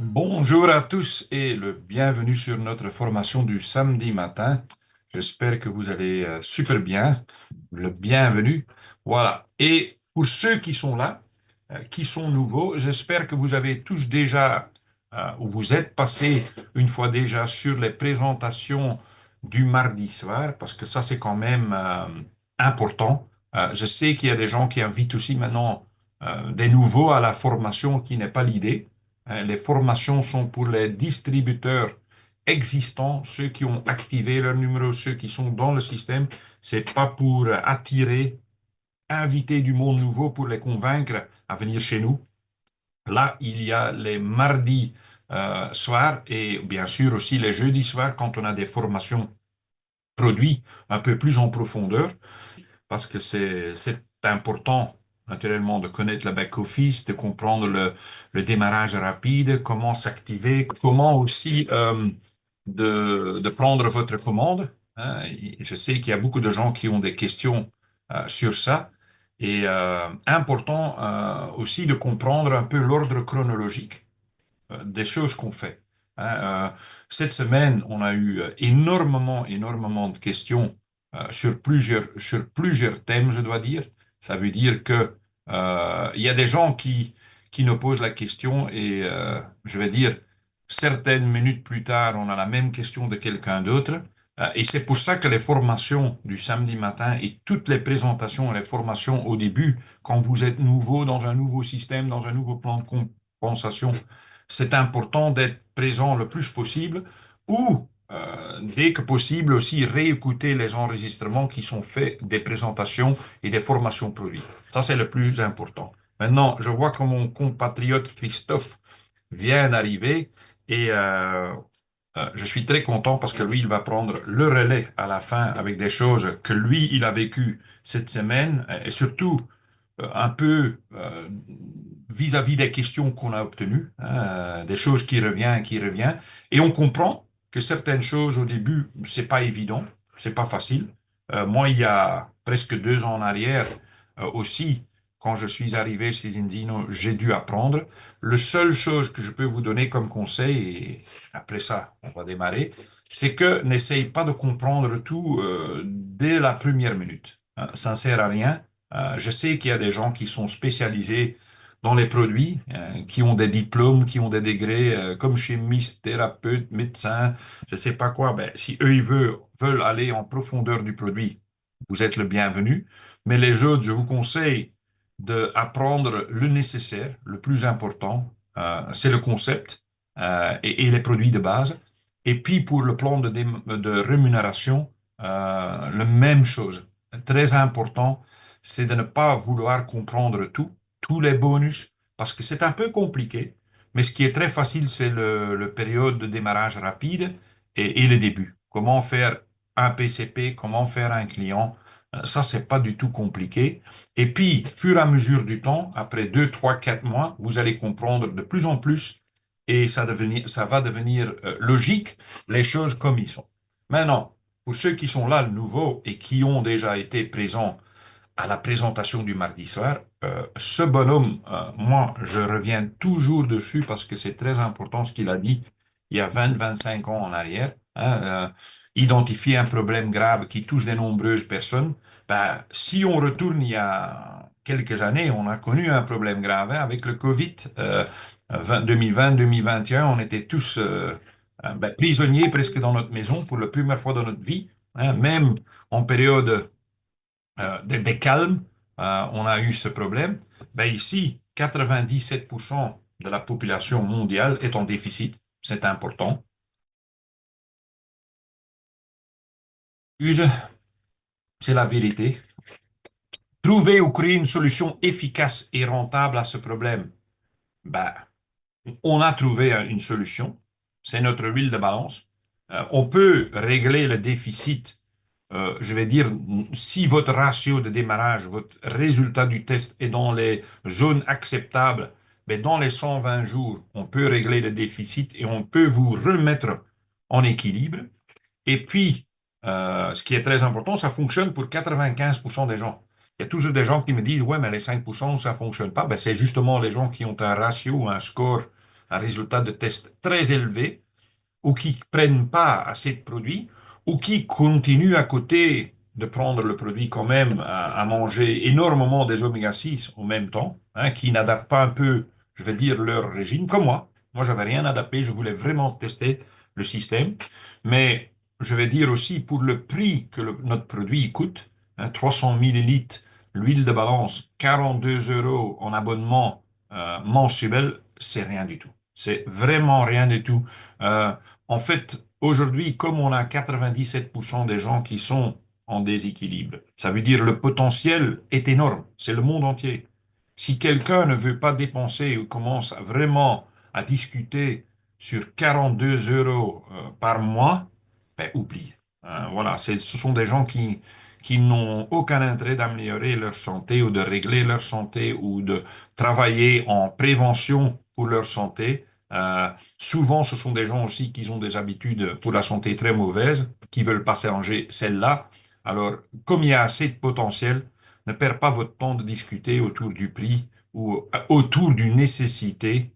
Bonjour à tous et le bienvenue sur notre formation du samedi matin. J'espère que vous allez super bien. Le bienvenue. Voilà. Et pour ceux qui sont là, qui sont nouveaux, j'espère que vous avez tous déjà, ou vous êtes passés une fois déjà sur les présentations du mardi soir, parce que ça c'est quand même important. Je sais qu'il y a des gens qui invitent aussi maintenant des nouveaux à la formation, qui n'est pas l'idée. Les formations sont pour les distributeurs existants, ceux qui ont activé leur numéro, ceux qui sont dans le système. C'est pas pour attirer, inviter du monde nouveau pour les convaincre à venir chez nous. Là, il y a les mardis soirs et bien sûr aussi les jeudis soirs quand on a des formations produits un peu plus en profondeur parce que c'est important, naturellement, de connaître le back-office, de comprendre le démarrage rapide, comment s'activer, comment aussi de prendre votre commande. Hein. Je sais qu'il y a beaucoup de gens qui ont des questions sur ça. Et important aussi de comprendre un peu l'ordre chronologique des choses qu'on fait. Hein. Cette semaine, on a eu énormément de questions sur plusieurs thèmes, je dois dire. Ça veut dire que il y a des gens qui nous posent la question et je vais dire certaines minutes plus tard, on a la même question de quelqu'un d'autre. Et c'est pour ça que les formations du samedi matin et toutes les présentations et les formations au début, quand vous êtes nouveau dans un nouveau système, dans un nouveau plan de compensation, c'est important d'être présent le plus possible ou, dès que possible, aussi réécouter les enregistrements qui sont faits des présentations et des formations produits. Ça, c'est le plus important. Maintenant, je vois que mon compatriote Christophe vient d'arriver et je suis très content parce que lui, il va prendre le relais à la fin avec des choses que lui, il a vécues cette semaine et surtout un peu vis-à-vis des questions qu'on a obtenues, hein, des choses qui revient, et on comprend que certaines choses au début, c'est pas évident, c'est pas facile. Moi, il y a presque 2 ans en arrière aussi, quand je suis arrivé chez Indino, j'ai dû apprendre. Le seule chose que je peux vous donner comme conseil, et après ça, on va démarrer, c'est que n'essaye pas de comprendre tout dès la première minute. Hein. Ça ne sert à rien. Je sais qu'il y a des gens qui sont spécialisés dans les produits, qui ont des diplômes, qui ont des degrés comme chimistes, thérapeutes, médecins, je sais pas quoi. Ben, si eux, veulent aller en profondeur du produit, vous êtes le bienvenu. Mais les autres, je vous conseille d'apprendre le nécessaire, le plus important, c'est le concept et les produits de base. Et puis pour le plan de rémunération, la même chose. Très important, c'est de ne pas vouloir comprendre tout, tous les bonus, parce que c'est un peu compliqué. Mais ce qui est très facile, c'est le période de démarrage rapide et le début. Comment faire un PCP, comment faire un client, ça, c'est pas du tout compliqué. Et puis, fur et à mesure du temps, après 2, 3, 4 mois, vous allez comprendre de plus en plus et ça va devenir logique, les choses comme ils sont. Maintenant, pour ceux qui sont là, le nouveau, et qui ont déjà été présents à la présentation du mardi soir, ce bonhomme, moi, je reviens toujours dessus parce que c'est très important ce qu'il a dit il y a 20, 25 ans en arrière. Hein, identifier un problème grave qui touche de nombreuses personnes. Ben, si on retourne il y a quelques années, on a connu un problème grave hein, avec le Covid. 2020, 2021, on était tous ben, prisonniers presque dans notre maison pour la première fois dans notre vie. Hein, même en période des calmes, on a eu ce problème. Ben ici, 97% de la population mondiale est en déficit. C'est important. C'est la vérité. Trouver ou créer une solution efficace et rentable à ce problème. Ben, on a trouvé une solution. C'est notre huile de balance. On peut régler le déficit. Je vais dire, si votre ratio de démarrage, votre résultat du test est dans les zones acceptables, mais dans les 120 jours, on peut régler le déficit et on peut vous remettre en équilibre. Et puis, ce qui est très important, ça fonctionne pour 95% des gens. Il y a toujours des gens qui me disent, ouais, mais les 5% ça fonctionne pas. Ben, c'est justement les gens qui ont un ratio, un score un résultat de test très élevé, ou qui prennent pas assez de produits, ou qui continuent à côté de prendre le produit quand même à manger énormément des oméga 6 au même temps, hein, qui n'adaptent pas un peu, je vais dire, leur régime, comme moi. Moi, j'avais rien adapté, je voulais vraiment tester le système, mais je vais dire aussi pour le prix que notre produit coûte, hein, 300 millilitres, l'huile de balance, 42 euros en abonnement mensuel, c'est rien du tout. C'est vraiment rien du tout. Euh, En fait, aujourd'hui, comme on a 97% des gens qui sont en déséquilibre, ça veut dire le potentiel est énorme. C'est le monde entier. Si quelqu'un ne veut pas dépenser ou commence vraiment à discuter sur 42 euros par mois, ben oublie. Voilà, ce sont des gens qui n'ont aucun intérêt d'améliorer leur santé ou de régler leur santé ou de travailler en prévention pour leur santé. Souvent, ce sont des gens aussi qui ont des habitudes pour la santé très mauvaises, qui veulent pas changer celle-là. Alors, comme il y a assez de potentiel, ne perdez pas votre temps de discuter autour du prix ou autour d'une nécessité.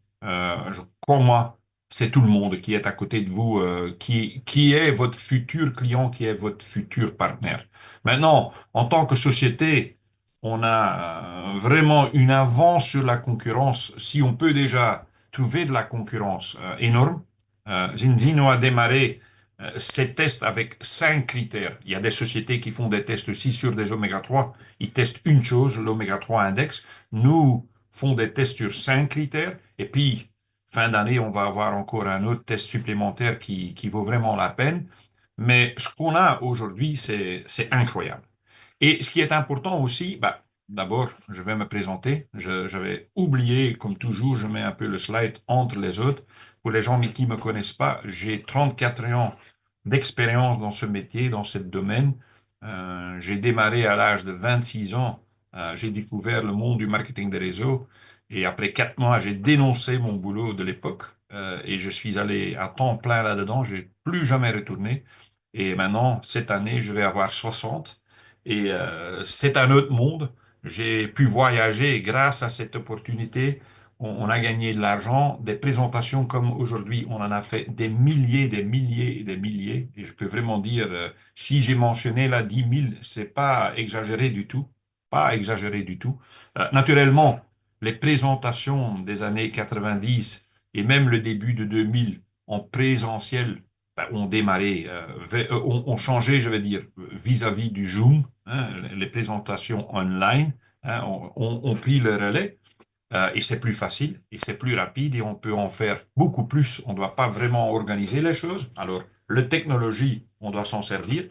Crois-moi, c'est tout le monde qui est à côté de vous, qui est votre futur client, qui est votre futur partenaire. Maintenant, en tant que société, on a vraiment une avance sur la concurrence. Si on peut déjà trouver de la concurrence énorme. Zinzino a démarré ses tests avec 5 critères. Il y a des sociétés qui font des tests aussi sur des oméga 3. Ils testent une chose, l'oméga 3 index. Nous font des tests sur 5 critères. Et puis, fin d'année, on va avoir encore un autre test supplémentaire qui vaut vraiment la peine. Mais ce qu'on a aujourd'hui, c'est incroyable. Et ce qui est important aussi, bah, d'abord, je vais me présenter. J'avais oublié, comme toujours, je mets un peu le slide entre les autres. Pour les gens qui me connaissent pas, j'ai 34 ans d'expérience dans ce métier, dans ce domaine. J'ai démarré à l'âge de 26 ans. J'ai découvert le monde du marketing des réseaux. Et après 4 mois, j'ai dénoncé mon boulot de l'époque. Et je suis allé à temps plein là-dedans. J'ai plus jamais retourné. Et maintenant, cette année, je vais avoir 60. Et c'est un autre monde. J'ai pu voyager grâce à cette opportunité. On a gagné de l'argent, des présentations comme aujourd'hui, on en a fait des milliers, des milliers et des milliers. Et je peux vraiment dire, si j'ai mentionné là 10 000, c'est pas exagéré du tout, pas exagéré du tout. Naturellement, les présentations des années 90 et même le début de 2000 en présentiel ben, ont démarré, ont changé, je vais dire, vis-à-vis du Zoom, hein, les présentations online, hein, ont pris le relais. Et c'est plus facile, et c'est plus rapide, et on peut en faire beaucoup plus. On ne doit pas vraiment organiser les choses. Alors, la technologie, on doit s'en servir.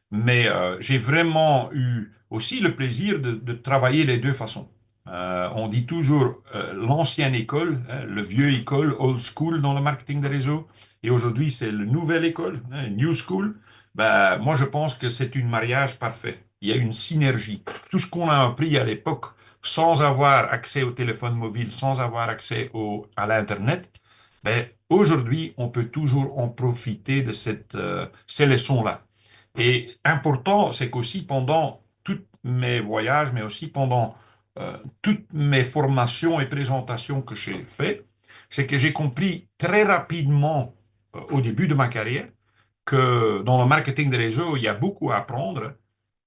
Mais j'ai vraiment eu aussi le plaisir de travailler les deux façons. On dit toujours l'ancienne école, hein, le vieux école, old school dans le marketing des réseaux, et aujourd'hui c'est le nouvelle école, hein, new school. Ben, moi je pense que c'est un mariage parfait. Il y a une synergie. Tout ce qu'on a appris à l'époque, sans avoir accès au téléphone mobile, sans avoir accès à l'Internet, ben, aujourd'hui on peut toujours en profiter de ces leçons-là. Et important, c'est qu'aussi pendant tous mes voyages, mais aussi pendant toutes mes formations et présentations que j'ai fait, c'est que j'ai compris très rapidement au début de ma carrière que dans le marketing des réseaux, il y a beaucoup à apprendre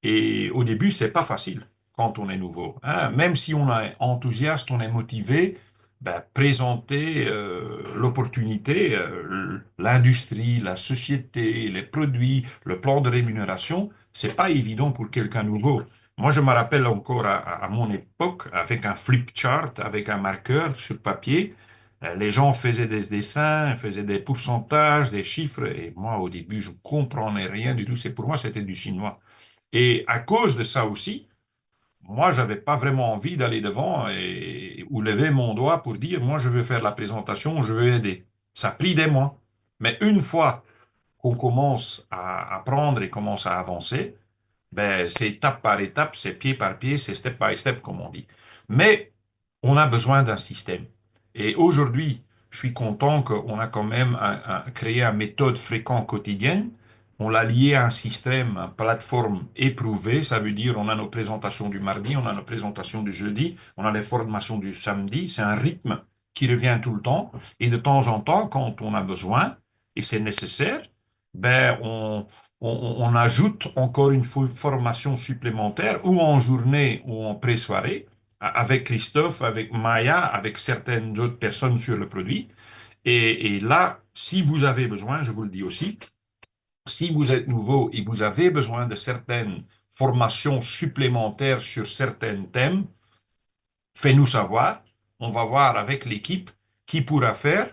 et au début, c'est pas facile quand on est nouveau, hein. Même si on est enthousiaste, on est motivé, ben, présenter l'opportunité, l'industrie, la société, les produits, le plan de rémunération, c'est pas évident pour quelqu'un nouveau. Moi, je me rappelle encore à mon époque, avec un flip chart, avec un marqueur sur papier, les gens faisaient des dessins, faisaient des pourcentages, des chiffres, et moi, au début, je comprenais rien du tout. C'est pour moi, c'était du chinois. Et à cause de ça aussi, moi, j'avais pas vraiment envie d'aller devant ou lever mon doigt pour dire, moi, je veux faire la présentation, je veux aider. Ça a pris des mois. Mais une fois qu'on commence à apprendre et commence à avancer, ben, c'est étape par étape, c'est pied par pied, c'est step by step, comme on dit. Mais on a besoin d'un système. Et aujourd'hui, je suis content qu'on a quand même créé une méthode fréquente quotidienne. On l'a lié à un système, une plateforme éprouvée. Ça veut dire on a nos présentations du mardi, on a nos présentations du jeudi, on a les formations du samedi. C'est un rythme qui revient tout le temps. Et de temps en temps, quand on a besoin, et c'est nécessaire, ben on ajoute encore une formation supplémentaire, ou en journée ou en pré-soirée, avec Christophe, avec Maya, avec certaines autres personnes sur le produit. Et là, si vous avez besoin, je vous le dis aussi, si vous êtes nouveau et vous avez besoin de certaines formations supplémentaires sur certains thèmes, faites-nous savoir. On va voir avec l'équipe qui pourra faire,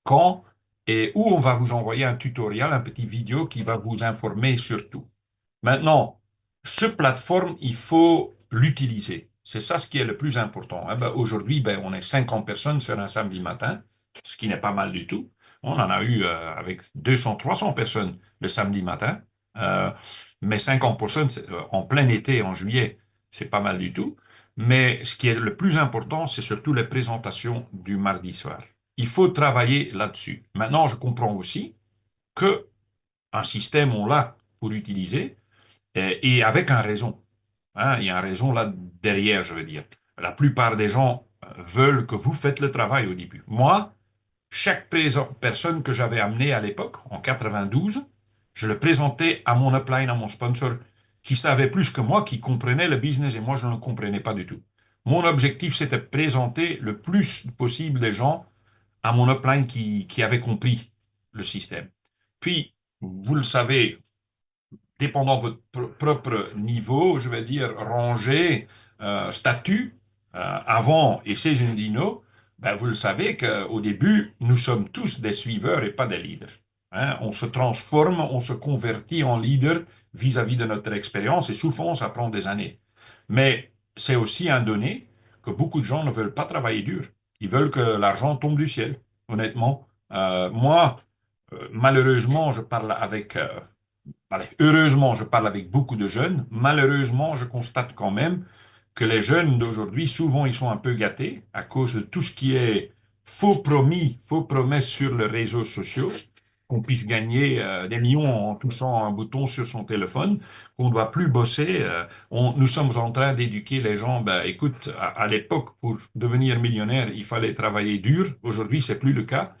quand et où on va vous envoyer un tutoriel, un petit vidéo qui va vous informer sur tout. Maintenant, ce plateforme, il faut l'utiliser. C'est ça ce qui est le plus important. Aujourd'hui, on est 50 personnes sur un samedi matin, ce qui n'est pas mal du tout. On en a eu avec 200, 300 personnes le samedi matin. Euh, mais 50 personnes en plein été, en juillet, c'est pas mal du tout. Mais ce qui est le plus important, c'est surtout les présentations du mardi soir. Il faut travailler là-dessus. Maintenant, je comprends aussi que un système, on l'a pour utiliser, et avec un raison. Hein, il y a une raison là derrière, je veux dire. La plupart des gens veulent que vous faites le travail au début. Moi, chaque personne que j'avais amenée à l'époque, en 92, je le présentais à mon upline, à mon sponsor, qui savait plus que moi, qui comprenait le business, et moi, je ne le comprenais pas du tout. Mon objectif, c'était de présenter le plus possible de gens à mon upline qui avait compris le système. Puis, vous le savez, dépendant de votre propre niveau, je vais dire rangée, statut, avant et chez Gendino, vous le savez qu'au début, nous sommes tous des suiveurs et pas des leaders. Hein, on se transforme, on se convertit en leader vis-à-vis de notre expérience et souvent, ça prend des années. Mais c'est aussi un donné que beaucoup de gens ne veulent pas travailler dur. Ils veulent que l'argent tombe du ciel, honnêtement. Moi, malheureusement, je parle avec allez, heureusement, je parle avec beaucoup de jeunes. Malheureusement, je constate quand même que les jeunes d'aujourd'hui, souvent, ils sont un peu gâtés à cause de tout ce qui est faux promis, faux promesses sur les réseaux sociaux, qu'on puisse gagner des millions en touchant un bouton sur son téléphone, qu'on ne doit plus bosser. Nous sommes en train d'éduquer les gens. Écoute, à l'époque, pour devenir millionnaire, il fallait travailler dur. Aujourd'hui, c'est plus le cas.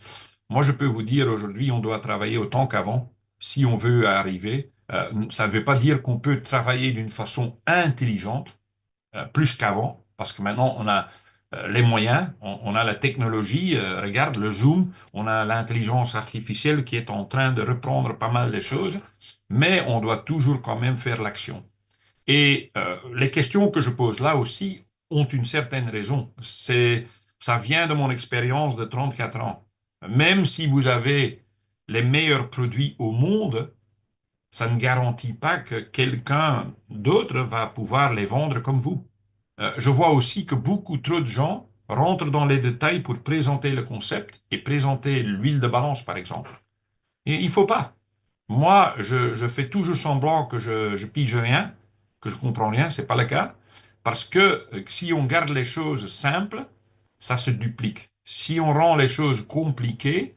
Moi, je peux vous dire, aujourd'hui, on doit travailler autant qu'avant si on veut arriver. Ça ne veut pas dire qu'on peut travailler d'une façon intelligente, plus qu'avant, parce que maintenant, on a les moyens, on a la technologie, regarde le Zoom, on a l'intelligence artificielle qui est en train de reprendre pas mal de choses, mais on doit toujours quand même faire l'action. Et les questions que je pose là aussi ont une certaine raison. Ça vient de mon expérience de 34 ans. Même si vous avez les meilleurs produits au monde, ça ne garantit pas que quelqu'un d'autre va pouvoir les vendre comme vous. Je vois aussi que beaucoup trop de gens rentrent dans les détails pour présenter le concept et présenter l'huile de balance, par exemple. Et il faut pas. Moi, je fais toujours semblant que je pige rien, que je comprends rien, c'est pas le cas, parce que si on garde les choses simples, ça se duplique. Si on rend les choses compliquées,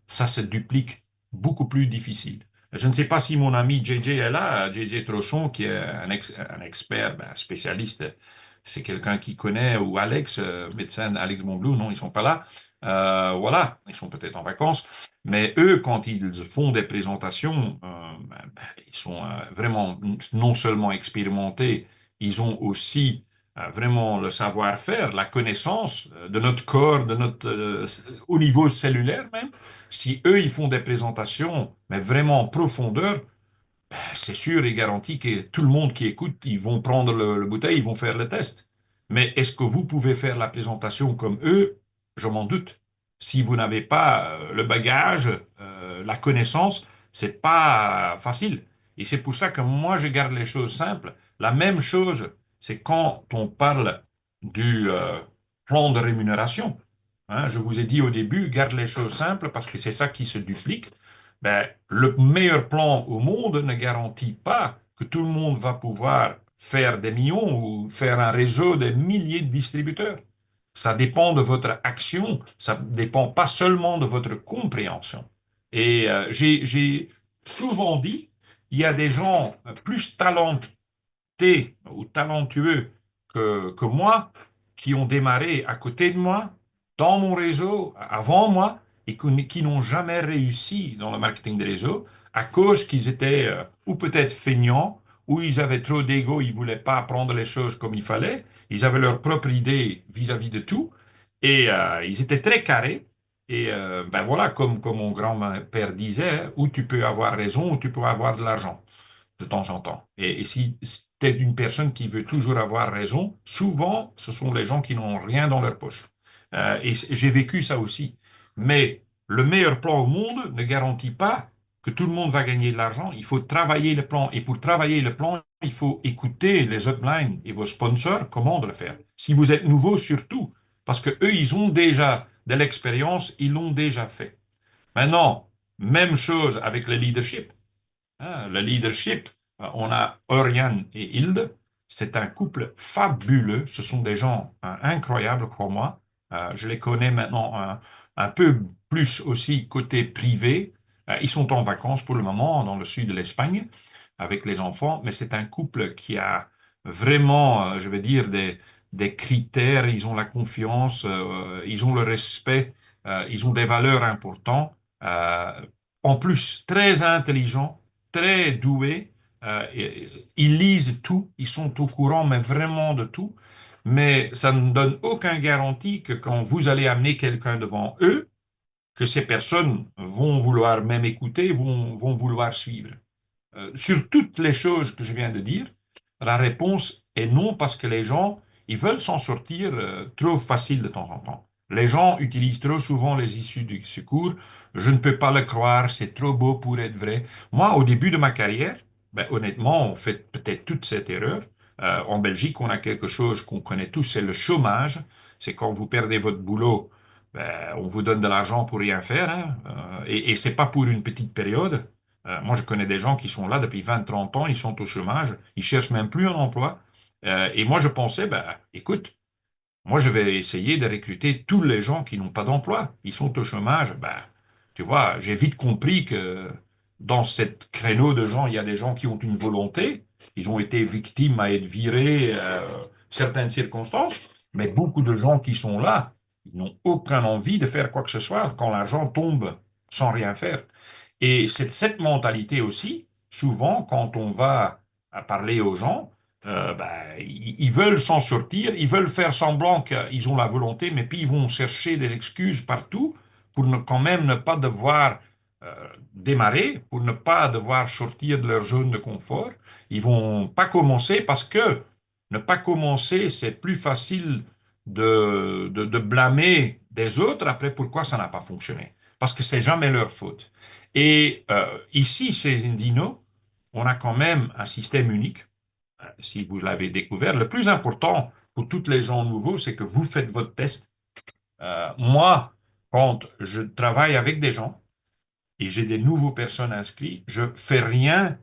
ça se duplique beaucoup plus difficile. Je ne sais pas si mon ami JJ est là, JJ Trochon, qui est un expert, spécialiste, c'est quelqu'un qui connaît, ou Alex, médecin Alex Monblou, non, ils sont pas là. Voilà, ils sont peut-être en vacances. Mais eux, quand ils font des présentations, ils sont vraiment non seulement expérimentés, ils ont aussi vraiment le savoir-faire, la connaissance de notre corps, de notre, au niveau cellulaire même. Si eux, ils font des présentations, mais vraiment en profondeur, c'est sûr et garanti que tout le monde qui écoute, ils vont prendre le bouteille, ils vont faire le test. Mais est-ce que vous pouvez faire la présentation comme eux? Je m'en doute. Si vous n'avez pas le bagage, la connaissance, c'est pas facile. Et c'est pour ça que moi, je garde les choses simples. La même chose, c'est quand on parle du plan de rémunération. Hein, je vous ai dit au début, garde les choses simples parce que c'est ça qui se duplique. Le meilleur plan au monde ne garantit pas que tout le monde va pouvoir faire des millions ou faire un réseau de milliers de distributeurs. Ça dépend de votre action, ça dépend pas seulement de votre compréhension. Et j'ai souvent dit, il y a des gens plus talentés ou talentueux que moi qui ont démarré à côté de moi dans mon réseau avant moi et qui n'ont jamais réussi dans le marketing de réseau à cause qu'ils étaient ou peut-être feignants, ou ils avaient trop d'ego, ils voulaient pas apprendre les choses comme il fallait, ils avaient leur propre idée vis-à-vis de tout, et ils étaient très carrés. Et ben voilà, comme mon grand-père disait, où tu peux avoir raison, ou tu peux avoir de l'argent de temps en temps. Et si tu es une personne qui veut toujours avoir raison, souvent, ce sont les gens qui n'ont rien dans leur poche. Et j'ai vécu ça aussi. Mais le meilleur plan au monde ne garantit pas que tout le monde va gagner de l'argent. Il faut travailler le plan. Et pour travailler le plan, il faut écouter les uplines et vos sponsors comment de le faire. Si vous êtes nouveau, surtout. Parce que eux, ils ont déjà de l'expérience, ils l'ont déjà fait. Maintenant, même chose avec le leadership. Le leadership, on a Oriane et Hilde. C'est un couple fabuleux. Ce sont des gens incroyables, crois-moi. Je les connais maintenant un peu plus aussi côté privé. Ils sont en vacances pour le moment dans le sud de l'Espagne avec les enfants, mais c'est un couple qui a vraiment, je vais dire, des critères. Ils ont la confiance, ils ont le respect, ils ont des valeurs importantes. Euh, en plus, très intelligents, très doués. Ils lisent tout, ils sont au courant, mais vraiment de tout. Mais ça ne donne aucune garantie que quand vous allez amener quelqu'un devant eux, que ces personnes vont vouloir même écouter, vont vouloir suivre. Sur toutes les choses que je viens de dire, la réponse est non parce que les gens, ils veulent s'en sortir trop facile de temps en temps. Les gens utilisent trop souvent les issues du secours. Je ne peux pas le croire, c'est trop beau pour être vrai. Moi, au début de ma carrière, ben, honnêtement, on fait peut-être toute cette erreur. En Belgique, on a quelque chose qu'on connaît tous, c'est le chômage. C'est quand vous perdez votre boulot, ben, on vous donne de l'argent pour rien faire, hein. Et c'est pas pour une petite période. Moi, je connais des gens qui sont là depuis 20, 30 ans, ils sont au chômage, ils cherchent même plus un emploi. Et moi, je pensais, ben, écoute, moi, je vais essayer de recruter tous les gens qui n'ont pas d'emploi. Ils sont au chômage. Ben, tu vois, j'ai vite compris que dans cette créneau de gens, il y a des gens qui ont une volonté. Ils ont été victimes à être virés, certaines circonstances. Mais beaucoup de gens qui sont là, ils n'ont aucune envie de faire quoi que ce soit quand l'argent tombe sans rien faire. Et c'est cette mentalité aussi, souvent, quand on va à parler aux gens, ben, ils veulent s'en sortir, ils veulent faire semblant qu'ils ont la volonté, mais puis ils vont chercher des excuses partout pour quand même ne pas devoir démarrer, pour ne pas devoir sortir de leur zone de confort. Ils vont pas commencer parce que ne pas commencer, c'est plus facile de blâmer des autres après pourquoi ça n'a pas fonctionné. Parce que c'est jamais leur faute. Et ici, chez Indino, on a quand même un système unique si vous l'avez découvert. Le plus important pour tous les gens nouveaux, c'est que vous faites votre test. Moi, quand je travaille avec des gens et j'ai des nouveaux personnes inscrites, je fais rien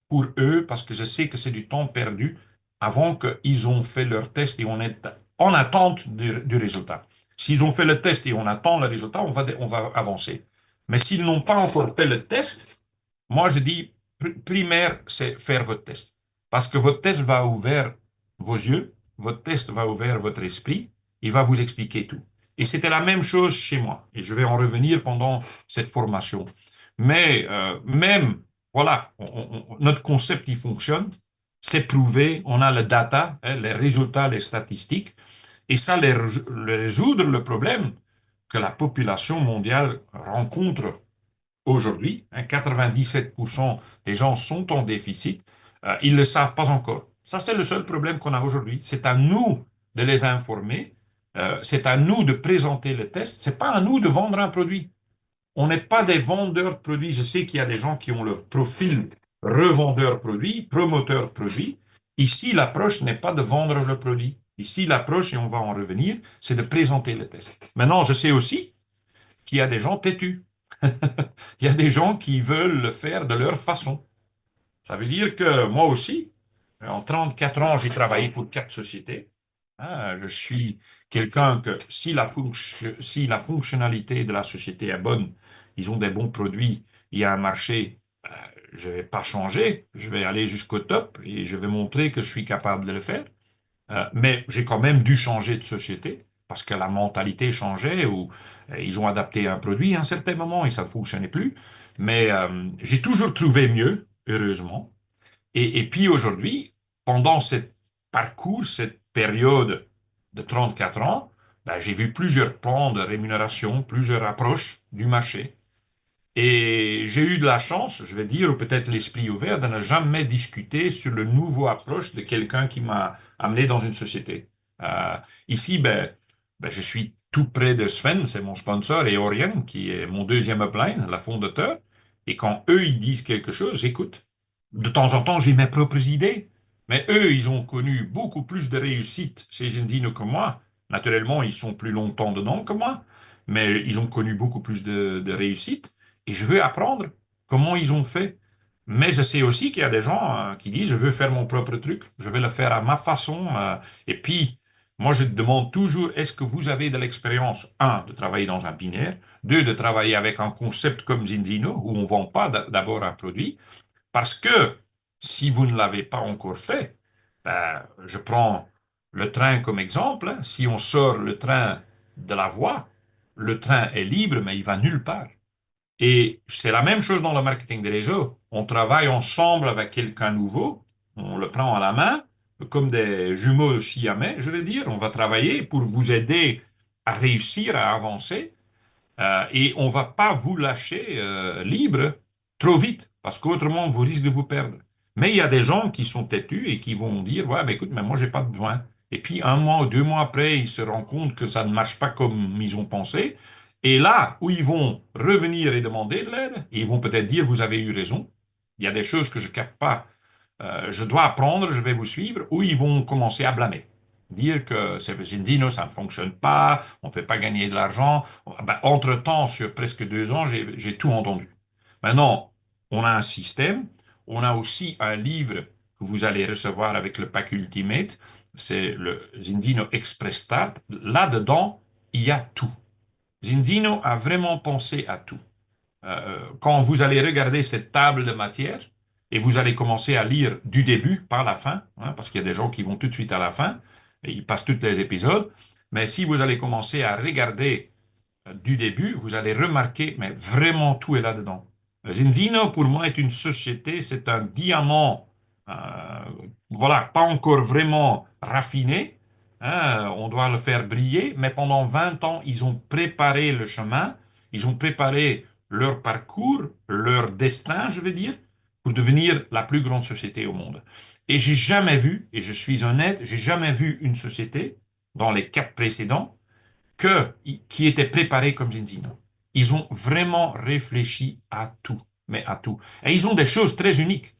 pour eux parce que je sais que c'est du temps perdu avant qu'ils ont fait leur test et on est en attente du résultat. S'ils ont fait le test et on attend le résultat, on va avancer. Mais s'ils n'ont pas encore fait le test, moi, je dis, primaire, c'est faire votre test. Parce que votre test va ouvrir vos yeux, votre test va ouvrir votre esprit, il va vous expliquer tout. Et c'était la même chose chez moi. Et je vais en revenir pendant cette formation. Mais même, voilà, notre concept, il fonctionne. C'est prouvé, on a le data, hein, les résultats, les statistiques. Et ça, résoudre le problème que la population mondiale rencontre aujourd'hui, hein, 97% des gens sont en déficit, ils ne le savent pas encore. Ça, c'est le seul problème qu'on a aujourd'hui. C'est à nous de les informer, c'est à nous de présenter le test, c'est pas à nous de vendre un produit. On n'est pas des vendeurs de produits. Je sais qu'il y a des gens qui ont le profil revendeur produit, promoteur produit. Ici, l'approche n'est pas de vendre le produit. Ici, l'approche, et on va en revenir, c'est de présenter le test. Maintenant, je sais aussi qu'il y a des gens têtus. Il y a des gens qui veulent le faire de leur façon. Ça veut dire que moi aussi, en 34 ans, j'ai travaillé pour 4 sociétés. Je suis quelqu'un que si la fonctionnalité de la société est bonne, ils ont des bons produits, il y a un marché, je ne vais pas changer, je vais aller jusqu'au top et je vais montrer que je suis capable de le faire. Mais j'ai quand même dû changer de société. parce que la mentalité changeait ou ils ont adapté un produit à un certain moment et ça ne fonctionnait plus. Mais j'ai toujours trouvé mieux, heureusement. Et puis aujourd'hui, pendant ce parcours, cette période de 34 ans, ben, j'ai vu plusieurs plans de rémunération, plusieurs approches du marché. Et j'ai eu de la chance, je vais dire, ou peut-être l'esprit ouvert, de ne jamais discuter sur le nouveau approche de quelqu'un qui m'a amené dans une société. Euh, Ici, je suis tout près de Sven, c'est mon sponsor, et Orion, qui est mon deuxième upline, la fondateur. Et quand eux, ils disent quelque chose, j'écoute. De temps en temps, j'ai mes propres idées. Mais eux, ils ont connu beaucoup plus de réussite chez Gentino que moi. Naturellement, ils sont plus longtemps dedans que moi, mais ils ont connu beaucoup plus de réussite. Et je veux apprendre comment ils ont fait. Mais je sais aussi qu'il y a des gens qui disent, je veux faire mon propre truc, je vais le faire à ma façon. Et puis, moi, je te demande toujours, est-ce que vous avez de l'expérience, un, de travailler dans un binaire, deux, de travailler avec un concept comme Zinzino, où on ne vend pas d'abord un produit, parce que si vous ne l'avez pas encore fait, je prends le train comme exemple, hein. Si on sort le train de la voie, le train est libre, mais il va nulle part. Et c'est la même chose dans le marketing des réseaux. On travaille ensemble avec quelqu'un nouveau, on le prend à la main, comme des jumeaux siamais, je vais dire. On va travailler pour vous aider à réussir, à avancer. Et on va pas vous lâcher libre trop vite, parce qu'autrement, vous risquez de vous perdre. Mais il y a des gens qui sont têtus et qui vont dire, ouais, mais écoute, mais moi, j'ai pas besoin. Et puis, un mois ou 2 mois après, ils se rendent compte que ça ne marche pas comme ils ont pensé. Et là où ils vont revenir et demander de l'aide, ils vont peut-être dire, vous avez eu raison. Il y a des choses que je capte pas. Je dois apprendre, je vais vous suivre. Ou ils vont commencer à blâmer. Dire que c'est Zindino, ça ne fonctionne pas, on ne peut pas gagner de l'argent. Ben, entre-temps, sur presque 2 ans, j'ai tout entendu. Maintenant, on a un système, on a aussi un livre que vous allez recevoir avec le pack Ultimate, c'est le Zindino Express Start. Là-dedans, il y a tout. Zindino a vraiment pensé à tout. Quand vous allez regarder cette table de matière et vous allez commencer à lire du début, par la fin, hein, parce qu'il y a des gens qui vont tout de suite à la fin, et ils passent tous les épisodes, mais si vous allez commencer à regarder du début, vous allez remarquer, mais vraiment tout est là-dedans. Zinzino, pour moi, est une société, c'est un diamant, euh, voilà, pas encore vraiment raffiné, hein, on doit le faire briller, mais pendant 20 ans, ils ont préparé le chemin, ils ont préparé leur parcours, leur destin, je veux dire, pour devenir la plus grande société au monde. Et j'ai jamais vu, et je suis honnête, j'ai jamais vu une société, dans les 4 précédents, qui étaient préparés comme Zinzino. Ils ont vraiment réfléchi à tout, mais à tout. Et ils ont des choses très uniques.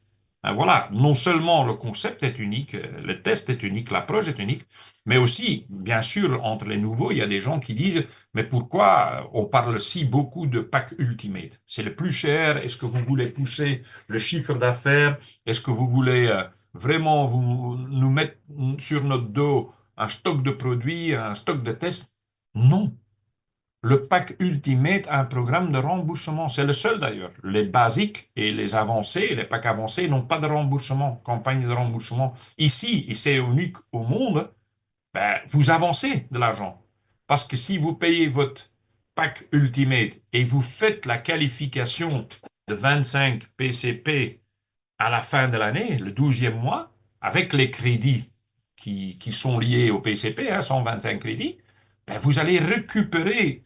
Voilà, non seulement le concept est unique, le test est unique, l'approche est unique, mais aussi, bien sûr, entre les nouveaux, il y a des gens qui disent, mais pourquoi on parle si beaucoup de pack Ultimate? C'est le plus cher, est-ce que vous voulez pousser le chiffre d'affaires? Est-ce que vous voulez vraiment nous mettre sur notre dos un stock de produits, un stock de tests? Non. Le pack Ultimate a un programme de remboursement. C'est le seul d'ailleurs. Les basiques et les avancés, les packs avancés n'ont pas de remboursement, campagne de remboursement. Ici, et c'est unique au monde, ben, vous avancez de l'argent. Parce que si vous payez votre pack Ultimate et vous faites la qualification de 25 PCP à la fin de l'année, le 12e mois, avec les crédits qui sont liés au PCP, hein, 125 crédits, ben, vous allez récupérer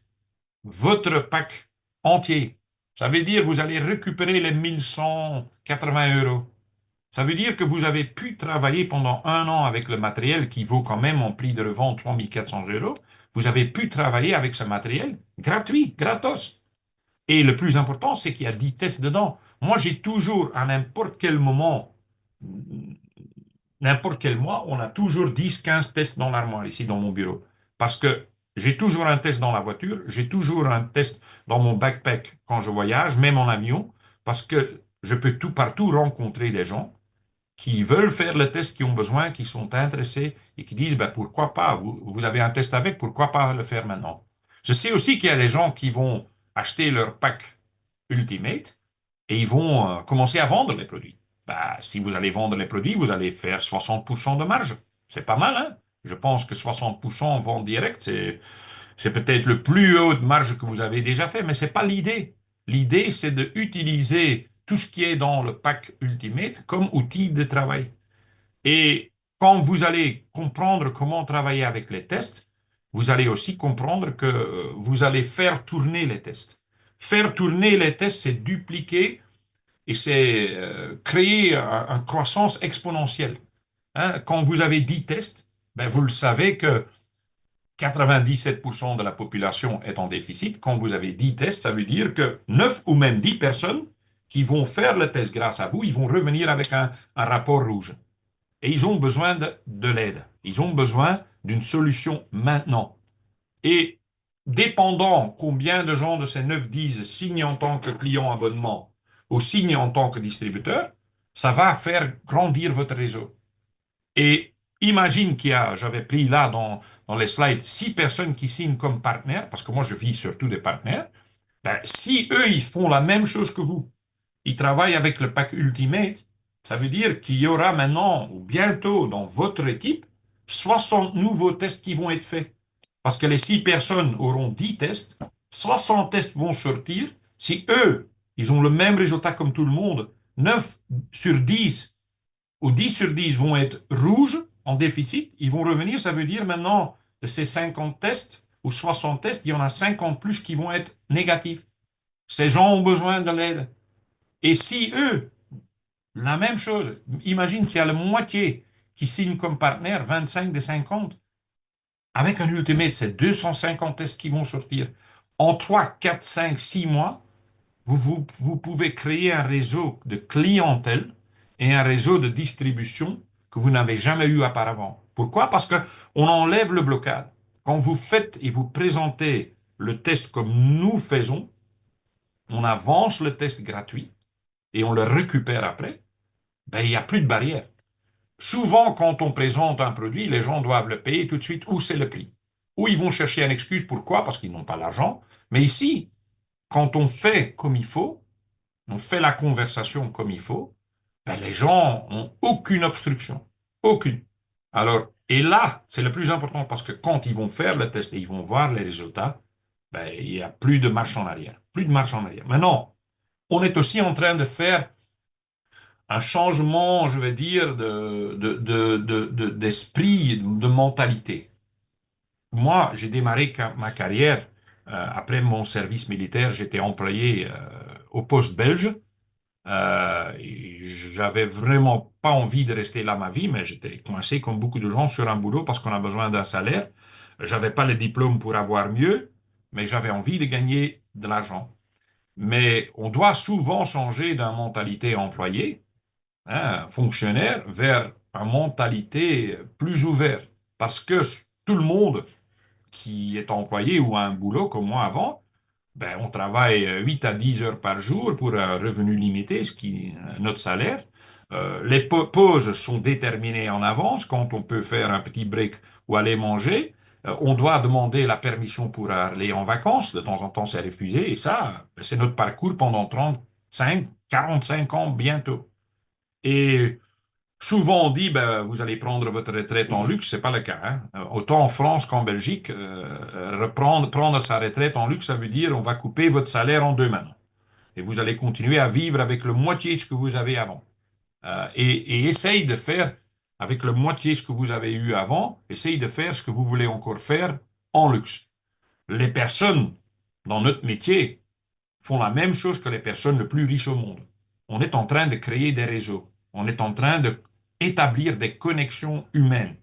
votre pack entier. Ça veut dire que vous allez récupérer les 1180 euros. Ça veut dire que vous avez pu travailler pendant un an avec le matériel qui vaut quand même en prix de revente 3400 euros. Vous avez pu travailler avec ce matériel gratuit, gratos. Et le plus important, c'est qu'il y a 10 tests dedans. Moi, j'ai toujours, à n'importe quel moment, n'importe quel mois, on a toujours 10, 15 tests dans l'armoire, ici dans mon bureau. Parce que j'ai toujours un test dans la voiture, j'ai toujours un test dans mon backpack quand je voyage, même en avion, parce que je peux tout partout rencontrer des gens qui veulent faire le test, qui ont besoin, qui sont intéressés et qui disent, ben, pourquoi pas, vous avez un test avec, pourquoi pas le faire maintenant? Je sais aussi qu'il y a des gens qui vont acheter leur pack Ultimate et ils vont commencer à vendre les produits. Bah, si vous allez vendre les produits, vous allez faire 60% de marge. C'est pas mal, hein? Je pense que 60% vente directe, c'est peut-être le plus haut de marge que vous avez déjà fait, mais c'est pas l'idée. L'idée, c'est d'utiliser tout ce qui est dans le pack Ultimate comme outil de travail. Et quand vous allez comprendre comment travailler avec les tests, vous allez aussi comprendre que vous allez faire tourner les tests. Faire tourner les tests, c'est dupliquer et c'est créer une croissance exponentielle. Hein, quand vous avez 10 tests, ben vous le savez que 97% de la population est en déficit. Quand vous avez 10 tests, ça veut dire que 9 ou même 10 personnes qui vont faire le test grâce à vous, ils vont revenir avec un rapport rouge. Et ils ont besoin de l'aide. Ils ont besoin d'une solution maintenant. Et dépendant combien de gens de ces 9-10 signent en tant que client abonnement ou signent en tant que distributeur, ça va faire grandir votre réseau. Et imagine qu'il y a, j'avais pris là dans les slides, 6 personnes qui signent comme partenaires, parce que moi je vis surtout des partenaires, ben, si eux ils font la même chose que vous, ils travaillent avec le pack Ultimate, ça veut dire qu'il y aura maintenant ou bientôt dans votre équipe 60 nouveaux tests qui vont être faits. Parce que les 6 personnes auront 10 tests, 60 tests vont sortir. Si eux, ils ont le même résultat comme tout le monde, 9 sur 10 ou 10 sur 10 vont être rouges, en déficit, ils vont revenir, ça veut dire maintenant, de ces 50 tests ou 60 tests, il y en a 50 plus qui vont être négatifs. Ces gens ont besoin de l'aide. Et si eux, la même chose, imagine qu'il y a la moitié qui signent comme partenaire, 25 des 50, avec un Ultimate, c'est 250 tests qui vont sortir. En 3, 4, 5, 6 mois, vous pouvez créer un réseau de clientèle et un réseau de distribution que vous n'avez jamais eu auparavant. Pourquoi? Parce que on enlève le blocage. Quand vous faites et vous présentez le test comme nous faisons, on avance le test gratuit et on le récupère après, ben, il n'y a plus de barrière. Souvent, quand on présente un produit, les gens doivent le payer tout de suite ou c'est le prix. Ou ils vont chercher une excuse. Pourquoi? Parce qu'ils n'ont pas l'argent. Mais ici, quand on fait comme il faut, on fait la conversation comme il faut, ben les gens ont aucune obstruction. Aucune. Alors, et là, c'est le plus important parce que quand ils vont faire le test et ils vont voir les résultats, ben, il n'y a plus de marche en arrière. Plus de marche en arrière. Maintenant, on est aussi en train de faire un changement, je vais dire, d'esprit, de mentalité. Moi, j'ai démarré ma carrière après mon service militaire. J'étais employé au poste belge. Et j'avais vraiment pas envie de rester là ma vie, mais j'étais coincé comme beaucoup de gens sur un boulot parce qu'on a besoin d'un salaire. J'avais pas le diplôme pour avoir mieux, mais j'avais envie de gagner de l'argent. Mais on doit souvent changer d'une mentalité employée, hein, fonctionnaire, vers une mentalité plus ouverte. Parce que tout le monde qui est employé ou a un boulot comme moi avant, ben, on travaille 8 à 10 heures par jour pour un revenu limité, ce qui est notre salaire. Les pauses sont déterminées en avance quand on peut faire un petit break ou aller manger. On doit demander la permission pour aller en vacances. De temps en temps, c'est refusé. Et ça, ben, c'est notre parcours pendant 35, 45 ans bientôt. Et souvent, on dit, ben, vous allez prendre votre retraite en luxe, c'est pas le cas, hein. Autant en France qu'en Belgique, prendre sa retraite en luxe, ça veut dire on va couper votre salaire en deux maintenant. Et vous allez continuer à vivre avec le moitié ce que vous avez avant. Et essaye de faire avec le moitié ce que vous avez eu avant, essaye de faire ce que vous voulez encore faire en luxe. Les personnes dans notre métier font la même chose que les personnes les plus riches au monde. On est en train de créer des réseaux. On est en train de établir des connexions humaines.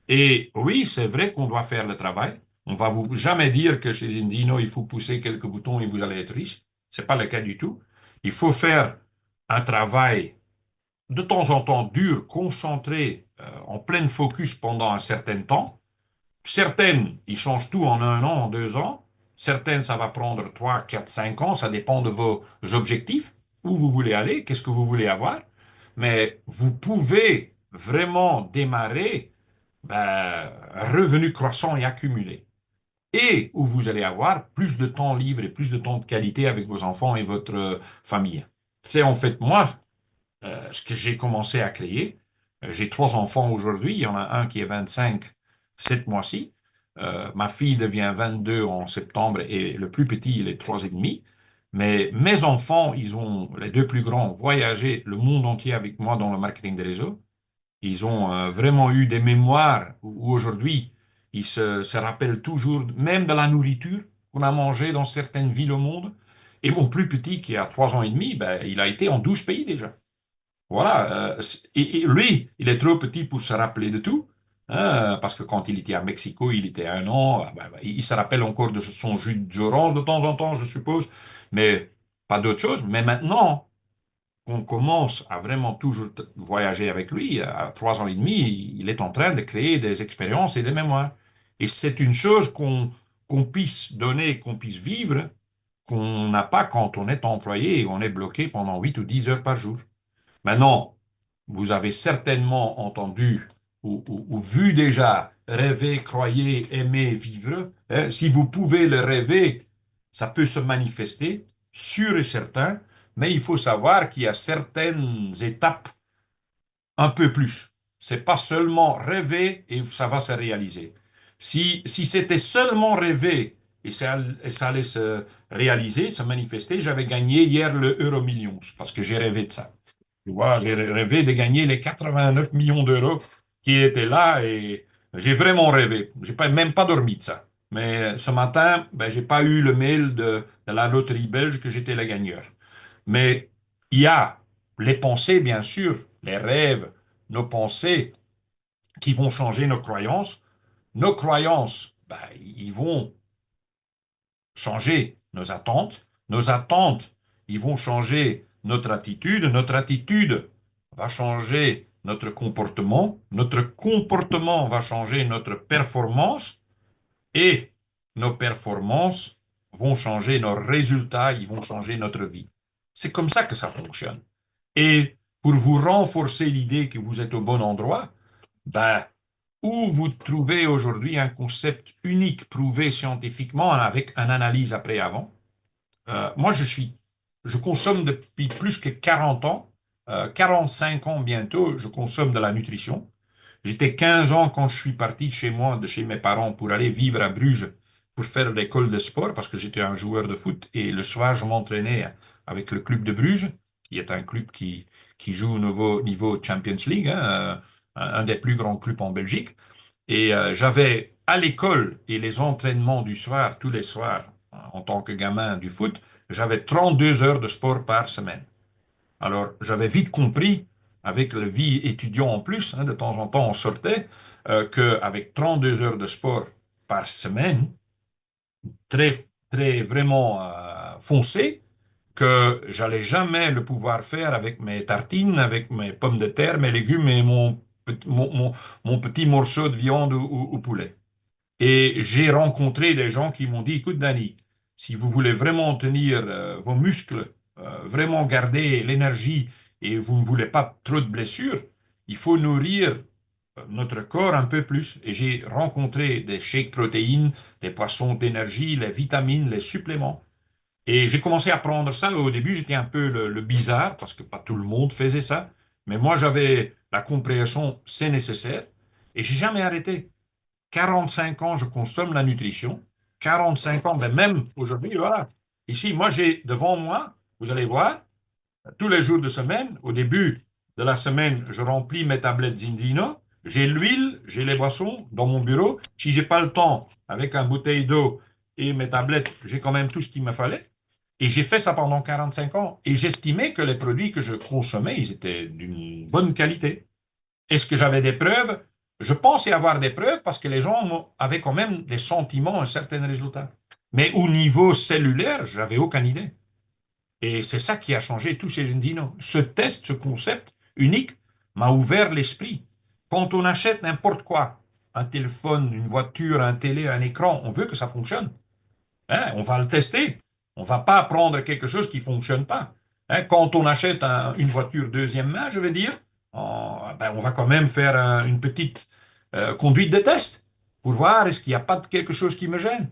Et oui, c'est vrai qu'on doit faire le travail. On va vous jamais dire que chez Indino, il faut pousser quelques boutons et vous allez être riche. C'est pas le cas du tout. Il faut faire un travail de temps en temps dur, concentré, en plein focus pendant un certain temps. Certaines, ils changent tout en un an, en 2 ans. Certaines, ça va prendre 3, 4, 5 ans. Ça dépend de vos objectifs, où vous voulez aller, qu'est-ce que vous voulez avoir. Mais vous pouvez vraiment démarrer ben, un revenu croissant et accumulé. Et où vous allez avoir plus de temps libre et plus de temps de qualité avec vos enfants et votre famille. C'est en fait moi ce que j'ai commencé à créer. J'ai 3 enfants aujourd'hui. Il y en a un qui est 25 cette mois-ci. Ma fille devient 22 en septembre et le plus petit, il est 3 et demi. Mais mes enfants, les deux plus grands, voyagé le monde entier avec moi dans le marketing des réseaux. Ils ont vraiment eu des mémoires où aujourd'hui, ils se rappellent toujours, même de la nourriture qu'on a mangée dans certaines villes au monde. Et mon plus petit, qui a 3 ans et demi, ben, il a été en 12 pays déjà. Voilà. Et lui, il est trop petit pour se rappeler de tout. Hein, parce que quand il était à Mexico, il était 1 an. Ben, il se rappelle encore de son jus d'orange de temps en temps, je suppose. Mais pas d'autre chose. Mais maintenant, on commence à vraiment toujours voyager avec lui, à 3 ans et demi, il est en train de créer des expériences et des mémoires. Et c'est une chose qu'on puisse donner, qu'on puisse vivre, qu'on n'a pas quand on est employé et on est bloqué pendant 8 ou 10 heures par jour. Maintenant, vous avez certainement entendu ou vu déjà rêver, croyer, aimer, vivre. Hein. Si vous pouvez le rêver, ça peut se manifester, sûr et certain, mais il faut savoir qu'il y a certaines étapes un peu plus. C'est pas seulement rêver et ça va se réaliser. Si c'était seulement rêver et ça allait se réaliser, se manifester, j'avais gagné hier le Euro Millions parce que j'ai rêvé de ça. Tu vois, j'ai rêvé de gagner les 89 millions d'euros qui étaient là et j'ai vraiment rêvé. J'ai pas, même pas dormi de ça. Mais ce matin, ben, j'ai pas eu le mail de la loterie belge que j'étais le gagneur. Mais il y a les pensées, bien sûr, les rêves, nos pensées qui vont changer nos croyances. Nos croyances, ben, ils vont changer nos attentes. Nos attentes, ils vont changer notre attitude. Notre attitude va changer notre comportement. Notre comportement va changer notre performance. Et nos performances vont changer nos résultats, ils vont changer notre vie. C'est comme ça que ça fonctionne. Et pour vous renforcer l'idée que vous êtes au bon endroit, ben, où vous trouvez aujourd'hui un concept unique prouvé scientifiquement avec une analyse après-avant. Moi, je consomme depuis plus que 40 ans, 45 ans bientôt, je consomme de la nutrition. J'étais 15 ans quand je suis parti de chez moi, de chez mes parents, pour aller vivre à Bruges, pour faire l'école de sport, parce que j'étais un joueur de foot. Et le soir, je m'entraînais avec le club de Bruges, qui est un club qui joue au niveau Champions League, hein, un des plus grands clubs en Belgique. Et j'avais à l'école et les entraînements du soir, tous les soirs, en tant que gamin du foot, j'avais 32 heures de sport par semaine. Alors, j'avais vite compris, avec la vie étudiant en plus, hein, de temps en temps on sortait, qu'avec 32 heures de sport par semaine, très, très vraiment foncé, que j'allais jamais le pouvoir faire avec mes tartines, avec mes pommes de terre, mes légumes et mon petit morceau de viande ou poulet. Et j'ai rencontré des gens qui m'ont dit, écoute, Danny, si vous voulez vraiment tenir vos muscles, vraiment garder l'énergie et vous ne voulez pas trop de blessures, il faut nourrir notre corps un peu plus. Et j'ai rencontré des shakes protéines, des poissons d'énergie, les vitamines, les suppléments. Et j'ai commencé à prendre ça. Au début, j'étais un peu le bizarre parce que pas tout le monde faisait ça. Mais moi, j'avais la compréhension, c'est nécessaire. Et j'ai jamais arrêté. 45 ans, je consomme la nutrition. 45 ans, mais même aujourd'hui, voilà. Ici, moi, j'ai devant moi, vous allez voir, tous les jours de semaine, au début de la semaine, je remplis mes tablettes Zindino. J'ai l'huile, j'ai les boissons dans mon bureau. Si j'ai pas le temps, avec une bouteille d'eau et mes tablettes, j'ai quand même tout ce qu'il me fallait. Et j'ai fait ça pendant 45 ans. Et j'estimais que les produits que je consommais, ils étaient d'une bonne qualité. Est-ce que j'avais des preuves? Je pensais avoir des preuves parce que les gens avaient quand même des sentiments, un certain résultat. Mais au niveau cellulaire, j'avais aucune idée. Et c'est ça qui a changé tous ces dinos. Ce test, ce concept unique m'a ouvert l'esprit. Quand on achète n'importe quoi, un téléphone, une voiture, un télé, un écran, on veut que ça fonctionne. Hein, on va le tester. On va pas prendre quelque chose qui fonctionne pas. Hein, quand on achète une voiture deuxième main, je veux dire, ben, on va quand même faire une petite conduite de test pour voir est-ce qu'il n'y a pas de quelque chose qui me gêne.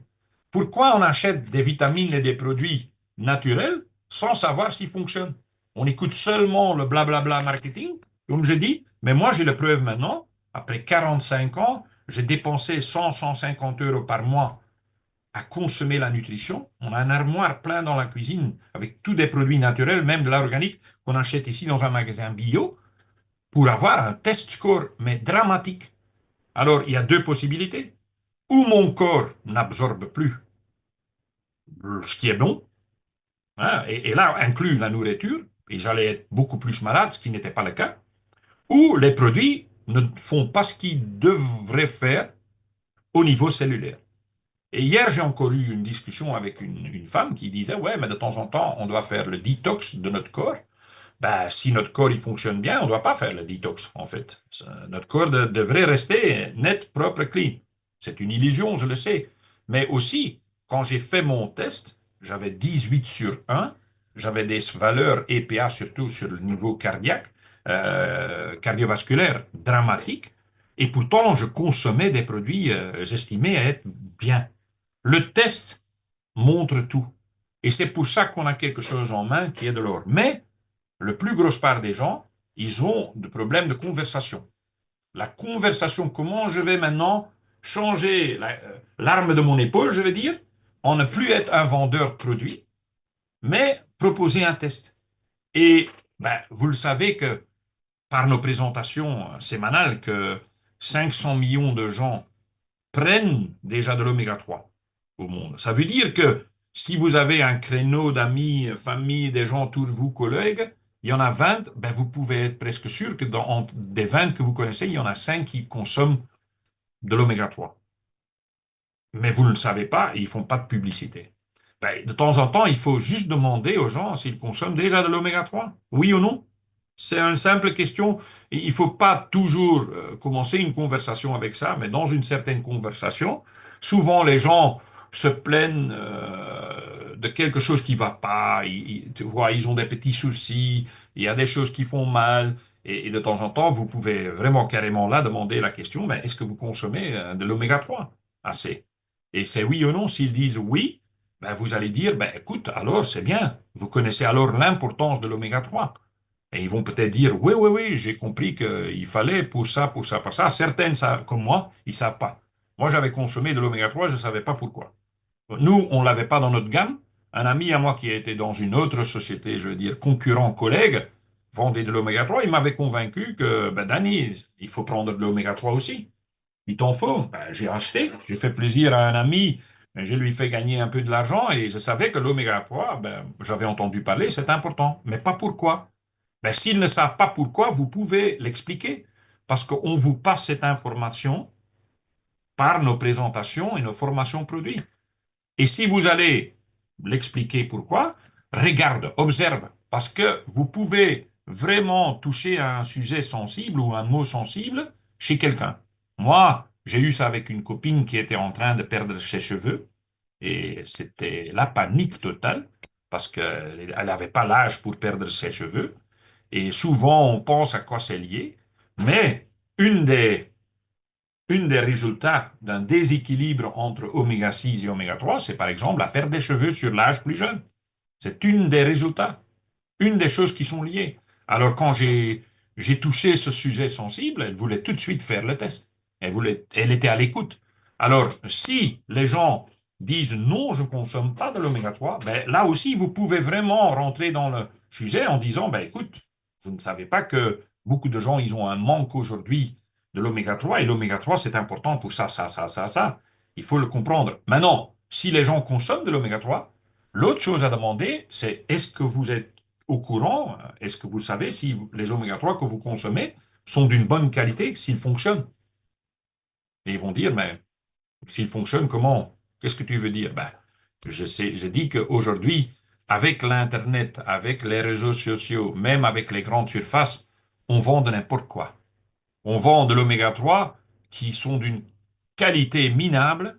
Pourquoi on achète des vitamines et des produits naturels sans savoir s'ils fonctionnent? On écoute seulement le blablabla marketing, comme je dis, mais moi j'ai la preuve maintenant, après 45 ans, j'ai dépensé 100, 150 euros par mois à consommer la nutrition. On a un armoire plein dans la cuisine avec tous des produits naturels, même de l'organique qu'on achète ici dans un magasin bio, pour avoir un test score, mais dramatique. Alors, il y a deux possibilités. Ou mon corps n'absorbe plus ce qui est bon, hein, et là inclut la nourriture, et j'allais être beaucoup plus malade, ce qui n'était pas le cas, ou les produits ne font pas ce qu'ils devraient faire au niveau cellulaire. Et hier, j'ai encore eu une discussion avec une femme qui disait, ouais, mais de temps en temps, on doit faire le détox de notre corps. Ben, si notre corps il fonctionne bien, on ne doit pas faire le détox, en fait. Notre corps devrait rester net, propre, clean. C'est une illusion, je le sais. Mais aussi, quand j'ai fait mon test, j'avais 18 sur 1, j'avais des valeurs EPA, surtout sur le niveau cardiaque, cardiovasculaire, dramatiques. Et pourtant, je consommais des produits, j'estimais être bien. Le test montre tout. Et c'est pour ça qu'on a quelque chose en main qui est de l'or. Mais, le plus grosse part des gens, ils ont des problèmes de conversation. La conversation, comment je vais maintenant changer l'arme de mon épaule, je vais dire, en ne plus être un vendeur produit, mais proposer un test. Et ben, vous le savez que par nos présentations sémanales, que 500 millions de gens prennent déjà de l'oméga 3 au monde. Ça veut dire que si vous avez un créneau d'amis, famille, des gens autour de vous, collègues, il y en a 20, ben vous pouvez être presque sûr que dans des 20 que vous connaissez, il y en a 5 qui consomment de l'oméga 3. Mais vous ne le savez pas et ils font pas de publicité. Ben, de temps en temps, il faut juste demander aux gens s'ils consomment déjà de l'oméga 3. Oui ou non? C'est une simple question. Il ne faut pas toujours commencer une conversation avec ça, mais dans une certaine conversation, souvent les gens se plaignent de quelque chose qui va pas. Tu vois, ils ont des petits soucis, il y a des choses qui font mal. Et de temps en temps, vous pouvez vraiment carrément là demander la question, mais est-ce que vous consommez de l'oméga 3 assez? Et c'est oui ou non. S'ils disent oui, ben vous allez dire, ben écoute, alors c'est bien. Vous connaissez alors l'importance de l'oméga 3. Et ils vont peut-être dire, oui, oui, oui, j'ai compris qu'il fallait pour ça, pour ça, pour ça. Certaines, comme moi, ils savent pas. Moi, j'avais consommé de l'oméga 3, je savais pas pourquoi. Nous, on l'avait pas dans notre gamme. Un ami à moi qui était dans une autre société, je veux dire, concurrent, collègue, vendait de l'oméga 3, il m'avait convaincu que, ben, Danny, il faut prendre de l'oméga 3 aussi. Il t'en faut. Ben, j'ai acheté, j'ai fait plaisir à un ami, je lui fait gagner un peu de l'argent et je savais que l'oméga 3, ben, j'avais entendu parler, c'est important. Mais pas pourquoi. Ben, s'ils ne savent pas pourquoi, vous pouvez l'expliquer. Parce qu'on vous passe cette information par nos présentations et nos formations produits. Et si vous allez l'expliquer pourquoi, regarde, observe, parce que vous pouvez vraiment toucher à un sujet sensible ou un mot sensible chez quelqu'un. Moi, j'ai eu ça avec une copine qui était en train de perdre ses cheveux, et c'était la panique totale, parce qu'elle n'avait pas l'âge pour perdre ses cheveux, et souvent on pense à quoi c'est lié, mais une des résultats d'un déséquilibre entre oméga 6 et oméga 3, c'est par exemple la perte des cheveux sur l'âge plus jeune. C'est une des résultats, une des choses qui sont liées. Alors quand j'ai touché ce sujet sensible, elle voulait tout de suite faire le test. Elle était à l'écoute. Alors si les gens disent non, je ne consomme pas de l'oméga 3, ben là aussi vous pouvez vraiment rentrer dans le sujet en disant ben écoute, vous ne savez pas que beaucoup de gens ils ont un manque aujourd'hui de l'oméga 3 et l'oméga 3 c'est important pour ça, ça, ça, ça, ça. Il faut le comprendre. Maintenant, si les gens consomment de l'oméga 3, l'autre chose à demander, c'est est-ce que vous êtes au courant, est-ce que vous savez si les oméga 3 que vous consommez sont d'une bonne qualité, s'ils fonctionnent? Et ils vont dire, mais s'ils fonctionnent, comment? Qu'est-ce que tu veux dire? Ben, je sais, je dis qu'aujourd'hui, avec l'Internet, avec les réseaux sociaux, même avec les grandes surfaces, on vend de n'importe quoi. On vend de l'oméga 3 qui sont d'une qualité minable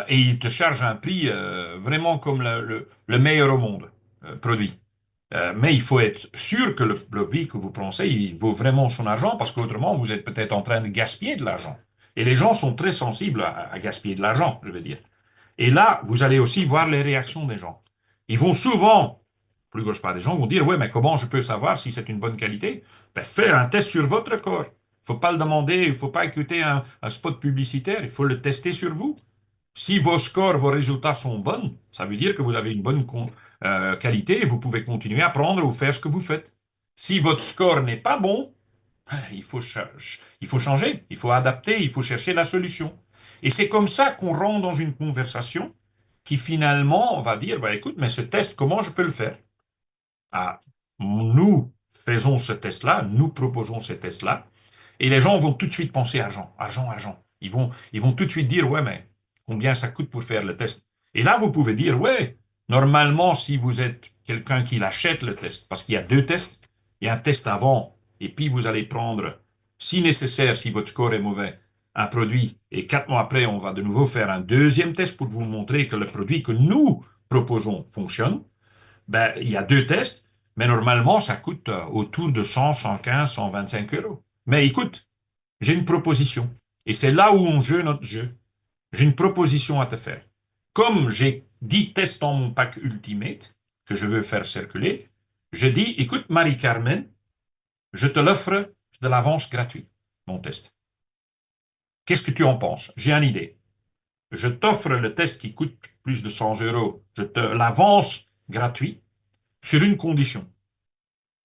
et ils te chargent un prix vraiment comme le meilleur au monde produit. Mais il faut être sûr que le prix que vous pensez, il vaut vraiment son argent parce qu'autrement, vous êtes peut-être en train de gaspiller de l'argent. Et les gens sont très sensibles à gaspiller de l'argent, je veux dire. Et là, vous allez aussi voir les réactions des gens. Ils vont souvent, plus grosse part des gens vont dire, ouais, mais comment je peux savoir si c'est une bonne qualité? Ben, faites un test sur votre corps. faut pas le demander, il faut pas écouter un spot publicitaire, il faut le tester sur vous. Si vos scores, vos résultats sont bons, ça veut dire que vous avez une bonne qualité et vous pouvez continuer à apprendre ou faire ce que vous faites. Si votre score n'est pas bon, il faut changer, il faut adapter, il faut chercher la solution. Et c'est comme ça qu'on rentre dans une conversation qui finalement, on va dire, bah, écoute, mais ce test, comment je peux le faire? Ah, nous faisons ce test-là, nous proposons ce test-là, et les gens vont tout de suite penser argent, argent, argent. Ils vont tout de suite dire, ouais, mais combien ça coûte pour faire le test? Et là, vous pouvez dire, ouais, normalement, si vous êtes quelqu'un qui l'achète le test, parce qu'il y a deux tests, il y a un test avant, et puis vous allez prendre, si nécessaire, si votre score est mauvais, un produit, et 4 mois après, on va de nouveau faire un deuxième test pour vous montrer que le produit que nous proposons fonctionne. Ben, il y a deux tests, mais normalement, ça coûte autour de 100, 115, 125 euros. Mais écoute, j'ai une proposition. Et c'est là où on joue notre jeu. J'ai une proposition à te faire. Comme j'ai 10 tests dans mon pack Ultimate, que je veux faire circuler, je dis, écoute, Marie-Carmen, je te l'offre de l'avance gratuit, mon test. Qu'est-ce que tu en penses? J'ai une idée. Je t'offre le test qui coûte plus de 100 euros. Je te l'avance gratuit sur une condition.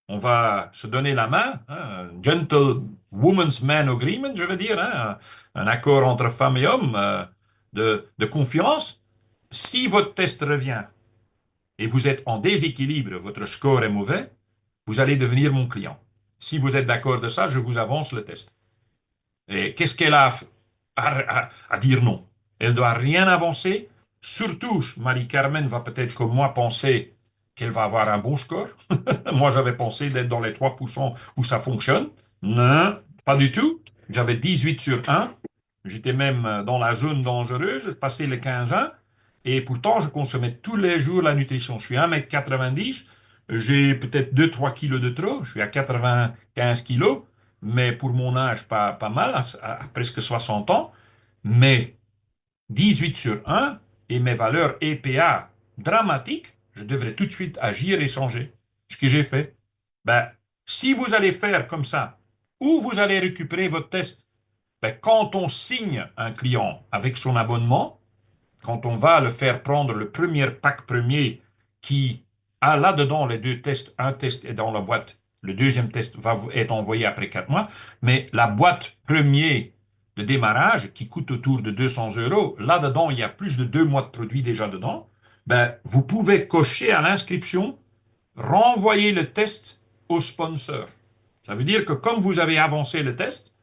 On va se donner la main, hein, un gentlewoman's man agreement, je veux dire, hein, un accord entre femmes et hommes de confiance. Si votre test revient et vous êtes en déséquilibre, votre score est mauvais, vous allez devenir mon client. Si vous êtes d'accord de ça, je vous avance le test. Et qu'est-ce qu'elle a à dire non? Elle doit rien avancer. Surtout, Marie-Carmen va peut-être comme moi penser qu'elle va avoir un bon score. Moi, j'avais pensé d'être dans les 3% où ça fonctionne. Non, pas du tout. J'avais 18 sur 1. J'étais même dans la zone dangereuse, je passais les 15 ans. Et pourtant, je consommais tous les jours la nutrition. Je suis 1,90 m. J'ai peut-être 2-3 kilos de trop. Je suis à 95 kilos. Mais pour mon âge, pas mal, à presque 60 ans. Mais 18 sur 1 et mes valeurs EPA dramatiques, je devrais tout de suite agir et changer. Ce que j'ai fait. Ben, si vous allez faire comme ça, ou vous allez récupérer votre test, ben, quand on signe un client avec son abonnement, quand on va le faire prendre le premier pack premier qui a là-dedans les deux tests, un test est dans la boîte, le deuxième test va être envoyé après 4 mois, mais la boîte premier de démarrage qui coûte autour de 200 euros, là-dedans il y a plus de 2 mois de produit déjà dedans, ben, vous pouvez cocher à l'inscription, renvoyer le test au sponsor. Ça veut dire que comme vous avez avancé le test,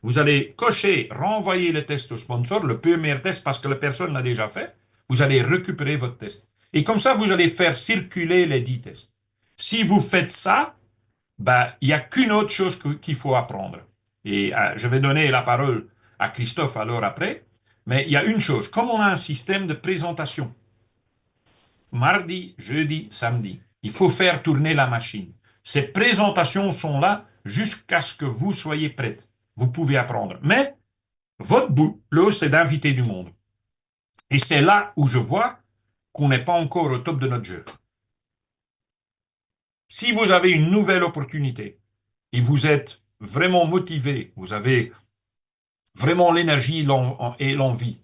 vous allez cocher, renvoyer le test au sponsor, le premier test parce que la personne l'a déjà fait. Vous allez récupérer votre test. Et comme ça, vous allez faire circuler les 10 tests. Si vous faites ça, ben, il n'y a qu'une autre chose qu'il faut apprendre. Et je vais donner la parole à Christophe alors après. Mais il y a une chose. Comme on a un système de présentation, mardi, jeudi, samedi, il faut faire tourner la machine. Ces présentations sont là jusqu'à ce que vous soyez prête. Vous pouvez apprendre. Mais votre boulot, c'est d'inviter du monde. Et c'est là où je vois qu'on n'est pas encore au top de notre jeu. Si vous avez une nouvelle opportunité et vous êtes vraiment motivé, vous avez vraiment l'énergie et l'envie,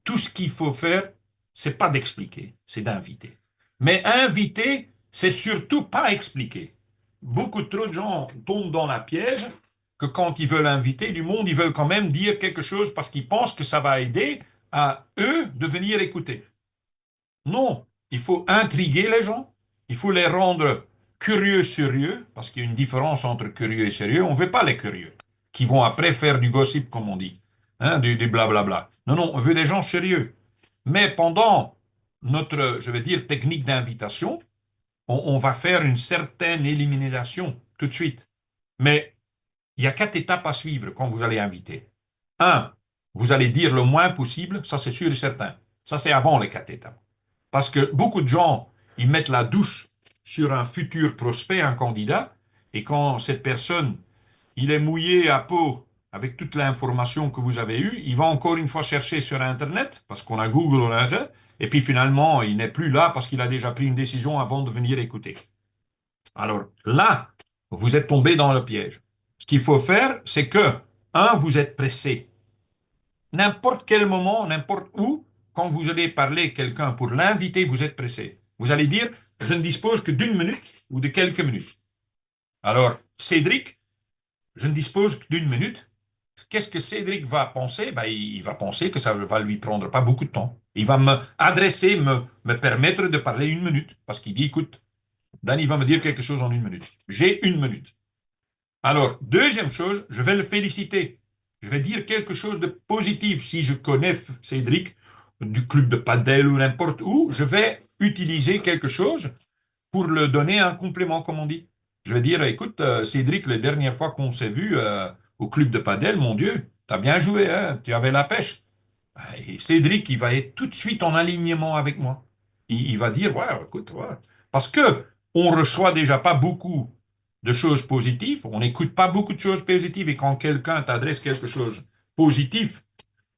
tout ce qu'il faut faire, c'est pas d'expliquer, c'est d'inviter. Mais inviter, c'est surtout pas expliquer. Beaucoup trop de gens tombent dans la piège que quand ils veulent inviter du monde, ils veulent quand même dire quelque chose parce qu'ils pensent que ça va aider à eux de venir écouter. Non, il faut intriguer les gens, il faut les rendre curieux, sérieux, parce qu'il y a une différence entre curieux et sérieux. On ne veut pas les curieux, qui vont après faire du gossip, comme on dit, hein, du blablabla. Non, non, on veut des gens sérieux. Mais pendant notre, je vais dire, technique d'invitation, on va faire une certaine élimination tout de suite. Mais il y a 4 étapes à suivre quand vous allez inviter. Un, vous allez dire le moins possible, ça c'est sûr et certain. Ça c'est avant les 4 étapes. Parce que beaucoup de gens, ils mettent la douche sur un futur prospect, un candidat, et quand cette personne, il est mouillé à peau avec toute l'information que vous avez eue, il va encore une fois chercher sur Internet, parce qu'on a Google, on a Internet, et puis finalement, il n'est plus là parce qu'il a déjà pris une décision avant de venir écouter. Alors là, vous êtes tombé dans le piège. Ce qu'il faut faire, c'est que, un, vous êtes pressé. N'importe quel moment, n'importe où, quand vous allez parler à quelqu'un pour l'inviter, vous êtes pressé. Vous allez dire, je ne dispose que d'une minute ou de quelques minutes. Alors, Cédric, je ne dispose que d'une minute. Qu'est-ce que Cédric va penser? Ben, il va penser que ça va lui prendre pas beaucoup de temps. Il va me adresser, me permettre de parler une minute. Parce qu'il dit, écoute, Dan, il va me dire quelque chose en une minute. J'ai une minute. Alors, deuxième chose, je vais le féliciter. Je vais dire quelque chose de positif. Si je connais Cédric du club de padel ou n'importe où, je vais utiliser quelque chose pour le donner un complément, comme on dit. Je vais dire, écoute, Cédric, la dernière fois qu'on s'est vu au club de padel, mon Dieu, t'as bien joué, hein, tu avais la pêche. Et Cédric, il va être tout de suite en alignement avec moi. Il va dire, ouais, écoute, ouais. Parce que on reçoit déjà pas beaucoup de choses positives, on n'écoute pas beaucoup de choses positives, et quand quelqu'un t'adresse quelque chose positif,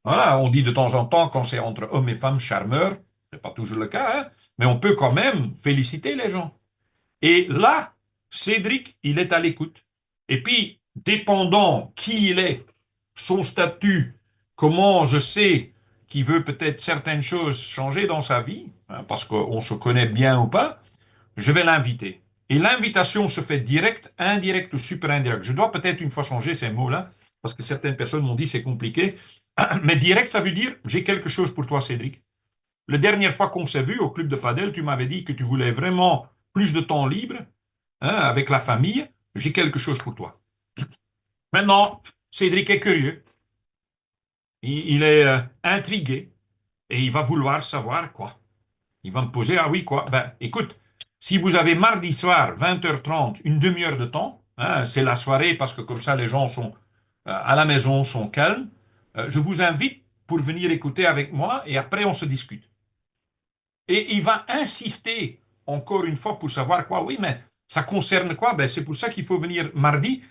voilà, on dit de temps en temps, quand c'est entre hommes et femmes charmeurs, c'est pas toujours le cas, hein, mais on peut quand même féliciter les gens. Et là, Cédric, il est à l'écoute. Et puis, dépendant qui il est, son statut, comment je sais qu'il veut peut-être certaines choses changer dans sa vie, hein, parce qu'on se connaît bien ou pas, je vais l'inviter. Et l'invitation se fait direct, indirect ou super indirect. Je dois peut-être une fois changer ces mots-là, parce que certaines personnes m'ont dit c'est compliqué. Mais direct, ça veut dire j'ai quelque chose pour toi, Cédric. La dernière fois qu'on s'est vu au club de padel, tu m'avais dit que tu voulais vraiment plus de temps libre, hein, avec la famille. J'ai quelque chose pour toi. Maintenant, Cédric est curieux. Il est intrigué et il va vouloir savoir quoi. Il va me poser, ah oui, quoi? Ben, écoute, si vous avez mardi soir, 20h30, une demi-heure de temps, hein, c'est la soirée parce que comme ça les gens sont à la maison, sont calmes, je vous invite pour venir écouter avec moi et après on se discute. Et il va insister encore une fois pour savoir quoi. Oui, mais ça concerne quoi? Ben, c'est pour ça qu'il faut venir mardi.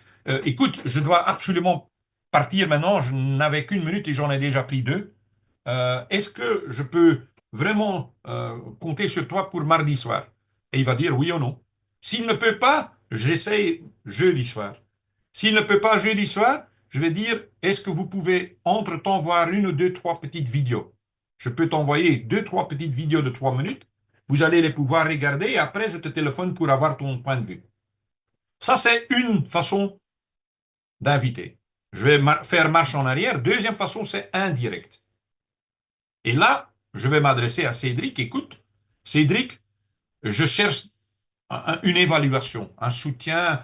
Écoute, je dois absolument partir maintenant. Je n'avais qu'une minute et j'en ai déjà pris deux. Est-ce que je peux vraiment compter sur toi pour mardi soir? Et il va dire oui ou non. S'il ne peut pas, j'essaye jeudi soir. S'il ne peut pas jeudi soir, je vais dire, est-ce que vous pouvez entre-temps voir une ou deux, trois petites vidéos? Je peux t'envoyer deux, trois petites vidéos de 3 minutes. Vous allez les pouvoir regarder et après, je te téléphone pour avoir ton point de vue. Ça, c'est une façon d'inviter. Je vais faire marche en arrière. Deuxième façon, c'est indirect. Et là, je vais m'adresser à Cédric. Écoute, Cédric, je cherche une évaluation, un soutien,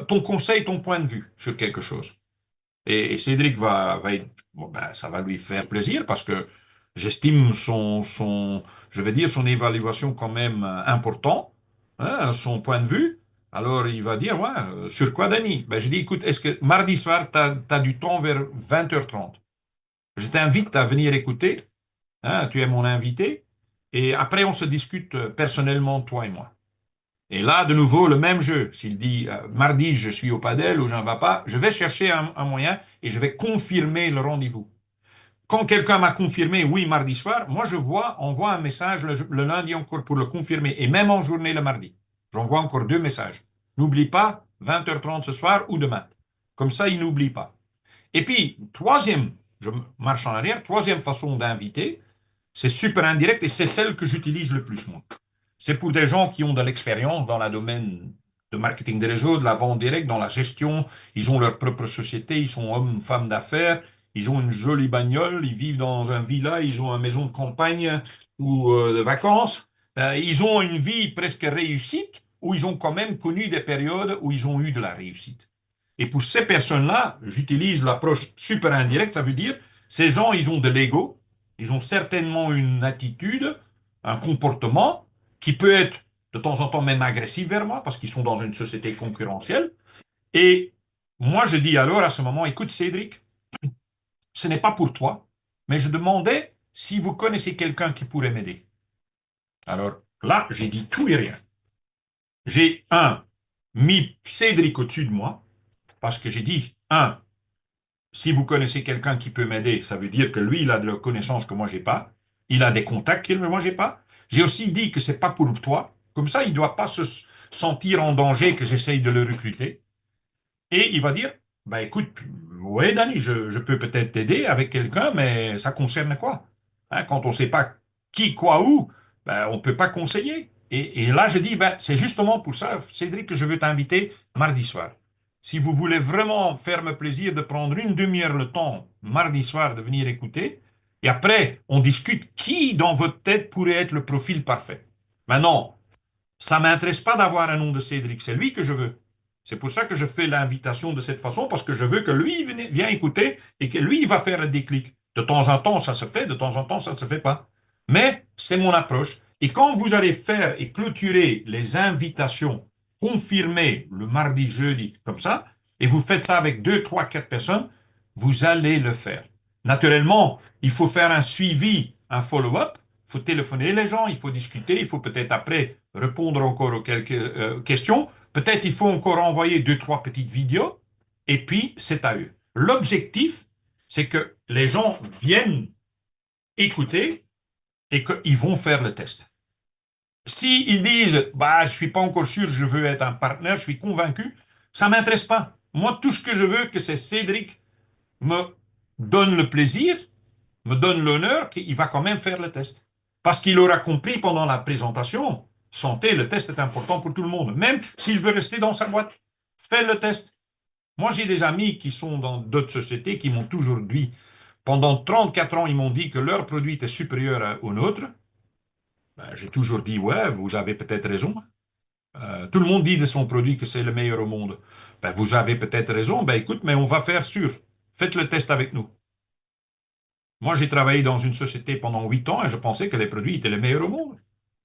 ton conseil, ton point de vue sur quelque chose. Et Cédric va être, bon, ben, ça va lui faire plaisir parce que j'estime je vais dire son évaluation quand même important, hein, son point de vue. Alors il va dire, ouais, sur quoi, Dani? Ben, je dis, écoute, est-ce que mardi soir, t'as du temps vers 20h30? Je t'invite à venir écouter, hein, tu es mon invité, et après on se discute personnellement, toi et moi. Et là, de nouveau, le même jeu. S'il dit mardi, je suis au padel ou j'en vais pas, je vais chercher un moyen et je vais confirmer le rendez-vous. Quand quelqu'un m'a confirmé oui mardi soir, moi je envoie un message le lundi encore pour le confirmer et même en journée le mardi. J'envoie encore deux messages. N'oublie pas 20h30 ce soir ou demain. Comme ça, il n'oublie pas. Et puis, troisième, je marche en arrière, troisième façon d'inviter, c'est super indirect et c'est celle que j'utilise le plus, moi. C'est pour des gens qui ont de l'expérience dans le domaine de marketing des réseaux, de la vente directe, dans la gestion. Ils ont leur propre société, ils sont hommes, femmes d'affaires, ils ont une jolie bagnole, ils vivent dans un villa, ils ont une maison de campagne ou de vacances. Ils ont une vie presque réussite où ils ont quand même connu des périodes où ils ont eu de la réussite. Et pour ces personnes-là, j'utilise l'approche super indirecte, ça veut dire, ces gens, ils ont de l'ego, ils ont certainement une attitude, un comportement qui peut être de temps en temps même agressif vers moi, parce qu'ils sont dans une société concurrentielle. Et moi, je dis alors à ce moment, écoute Cédric, ce n'est pas pour toi, mais je demandais si vous connaissez quelqu'un qui pourrait m'aider. Alors là, j'ai dit tout et rien. J'ai, mis Cédric au-dessus de moi, parce que j'ai dit, si vous connaissez quelqu'un qui peut m'aider, ça veut dire que lui, il a de la connaissance que moi, j'ai pas. Il a des contacts que moi, j'ai pas. J'ai aussi dit que c'est pas pour toi. Comme ça, il doit pas se sentir en danger que j'essaye de le recruter. Et il va dire, Ben écoute, oui, Danny, je peux peut-être t'aider avec quelqu'un, mais ça concerne quoi? Hein, quand on ne sait pas qui, quoi, où, ben, on ne peut pas conseiller. Et là, je dis, ben, c'est justement pour ça, Cédric, que je veux t'inviter mardi soir. Si vous voulez vraiment faire me plaisir de prendre une demi-heure le temps, mardi soir, de venir écouter, et après, on discute qui dans votre tête pourrait être le profil parfait. Maintenant, ça m'intéresse pas d'avoir un nom de Cédric, c'est lui que je veux. C'est pour ça que je fais l'invitation de cette façon, parce que je veux que lui vienne écouter et que lui, il va faire le déclic. De temps en temps, ça se fait, de temps en temps, ça ne se fait pas. Mais c'est mon approche. Et quand vous allez faire et clôturer les invitations confirmées le mardi, jeudi, comme ça, et vous faites ça avec deux, trois, quatre personnes, vous allez le faire. Naturellement, il faut faire un suivi, un follow-up. Il faut téléphoner les gens, il faut discuter, il faut peut-être après répondre encore aux quelques questions. Peut-être il faut encore envoyer deux, trois petites vidéos, et puis c'est à eux. L'objectif, c'est que les gens viennent écouter et qu'ils vont faire le test. Si ils disent, bah, je suis pas encore sûr, je veux être un partenaire, je suis convaincu, ça m'intéresse pas. Moi, tout ce que je veux, que c'est Cédric me donne le plaisir, me donne l'honneur qu'il va quand même faire le test. Parce qu'il aura compris pendant la présentation, santé, le test est important pour tout le monde, même s'il veut rester dans sa boîte. Fais le test. Moi, j'ai des amis qui sont dans d'autres sociétés qui m'ont toujours dit, pendant 34 ans, ils m'ont dit que leur produit était supérieur au nôtre. Ben, j'ai toujours dit, ouais, vous avez peut-être raison. Tout le monde dit de son produit que c'est le meilleur au monde. Ben, vous avez peut-être raison. Ben, écoute, mais on va faire sûr. Faites le test avec nous. Moi, j'ai travaillé dans une société pendant 8 ans et je pensais que les produits étaient les meilleurs au monde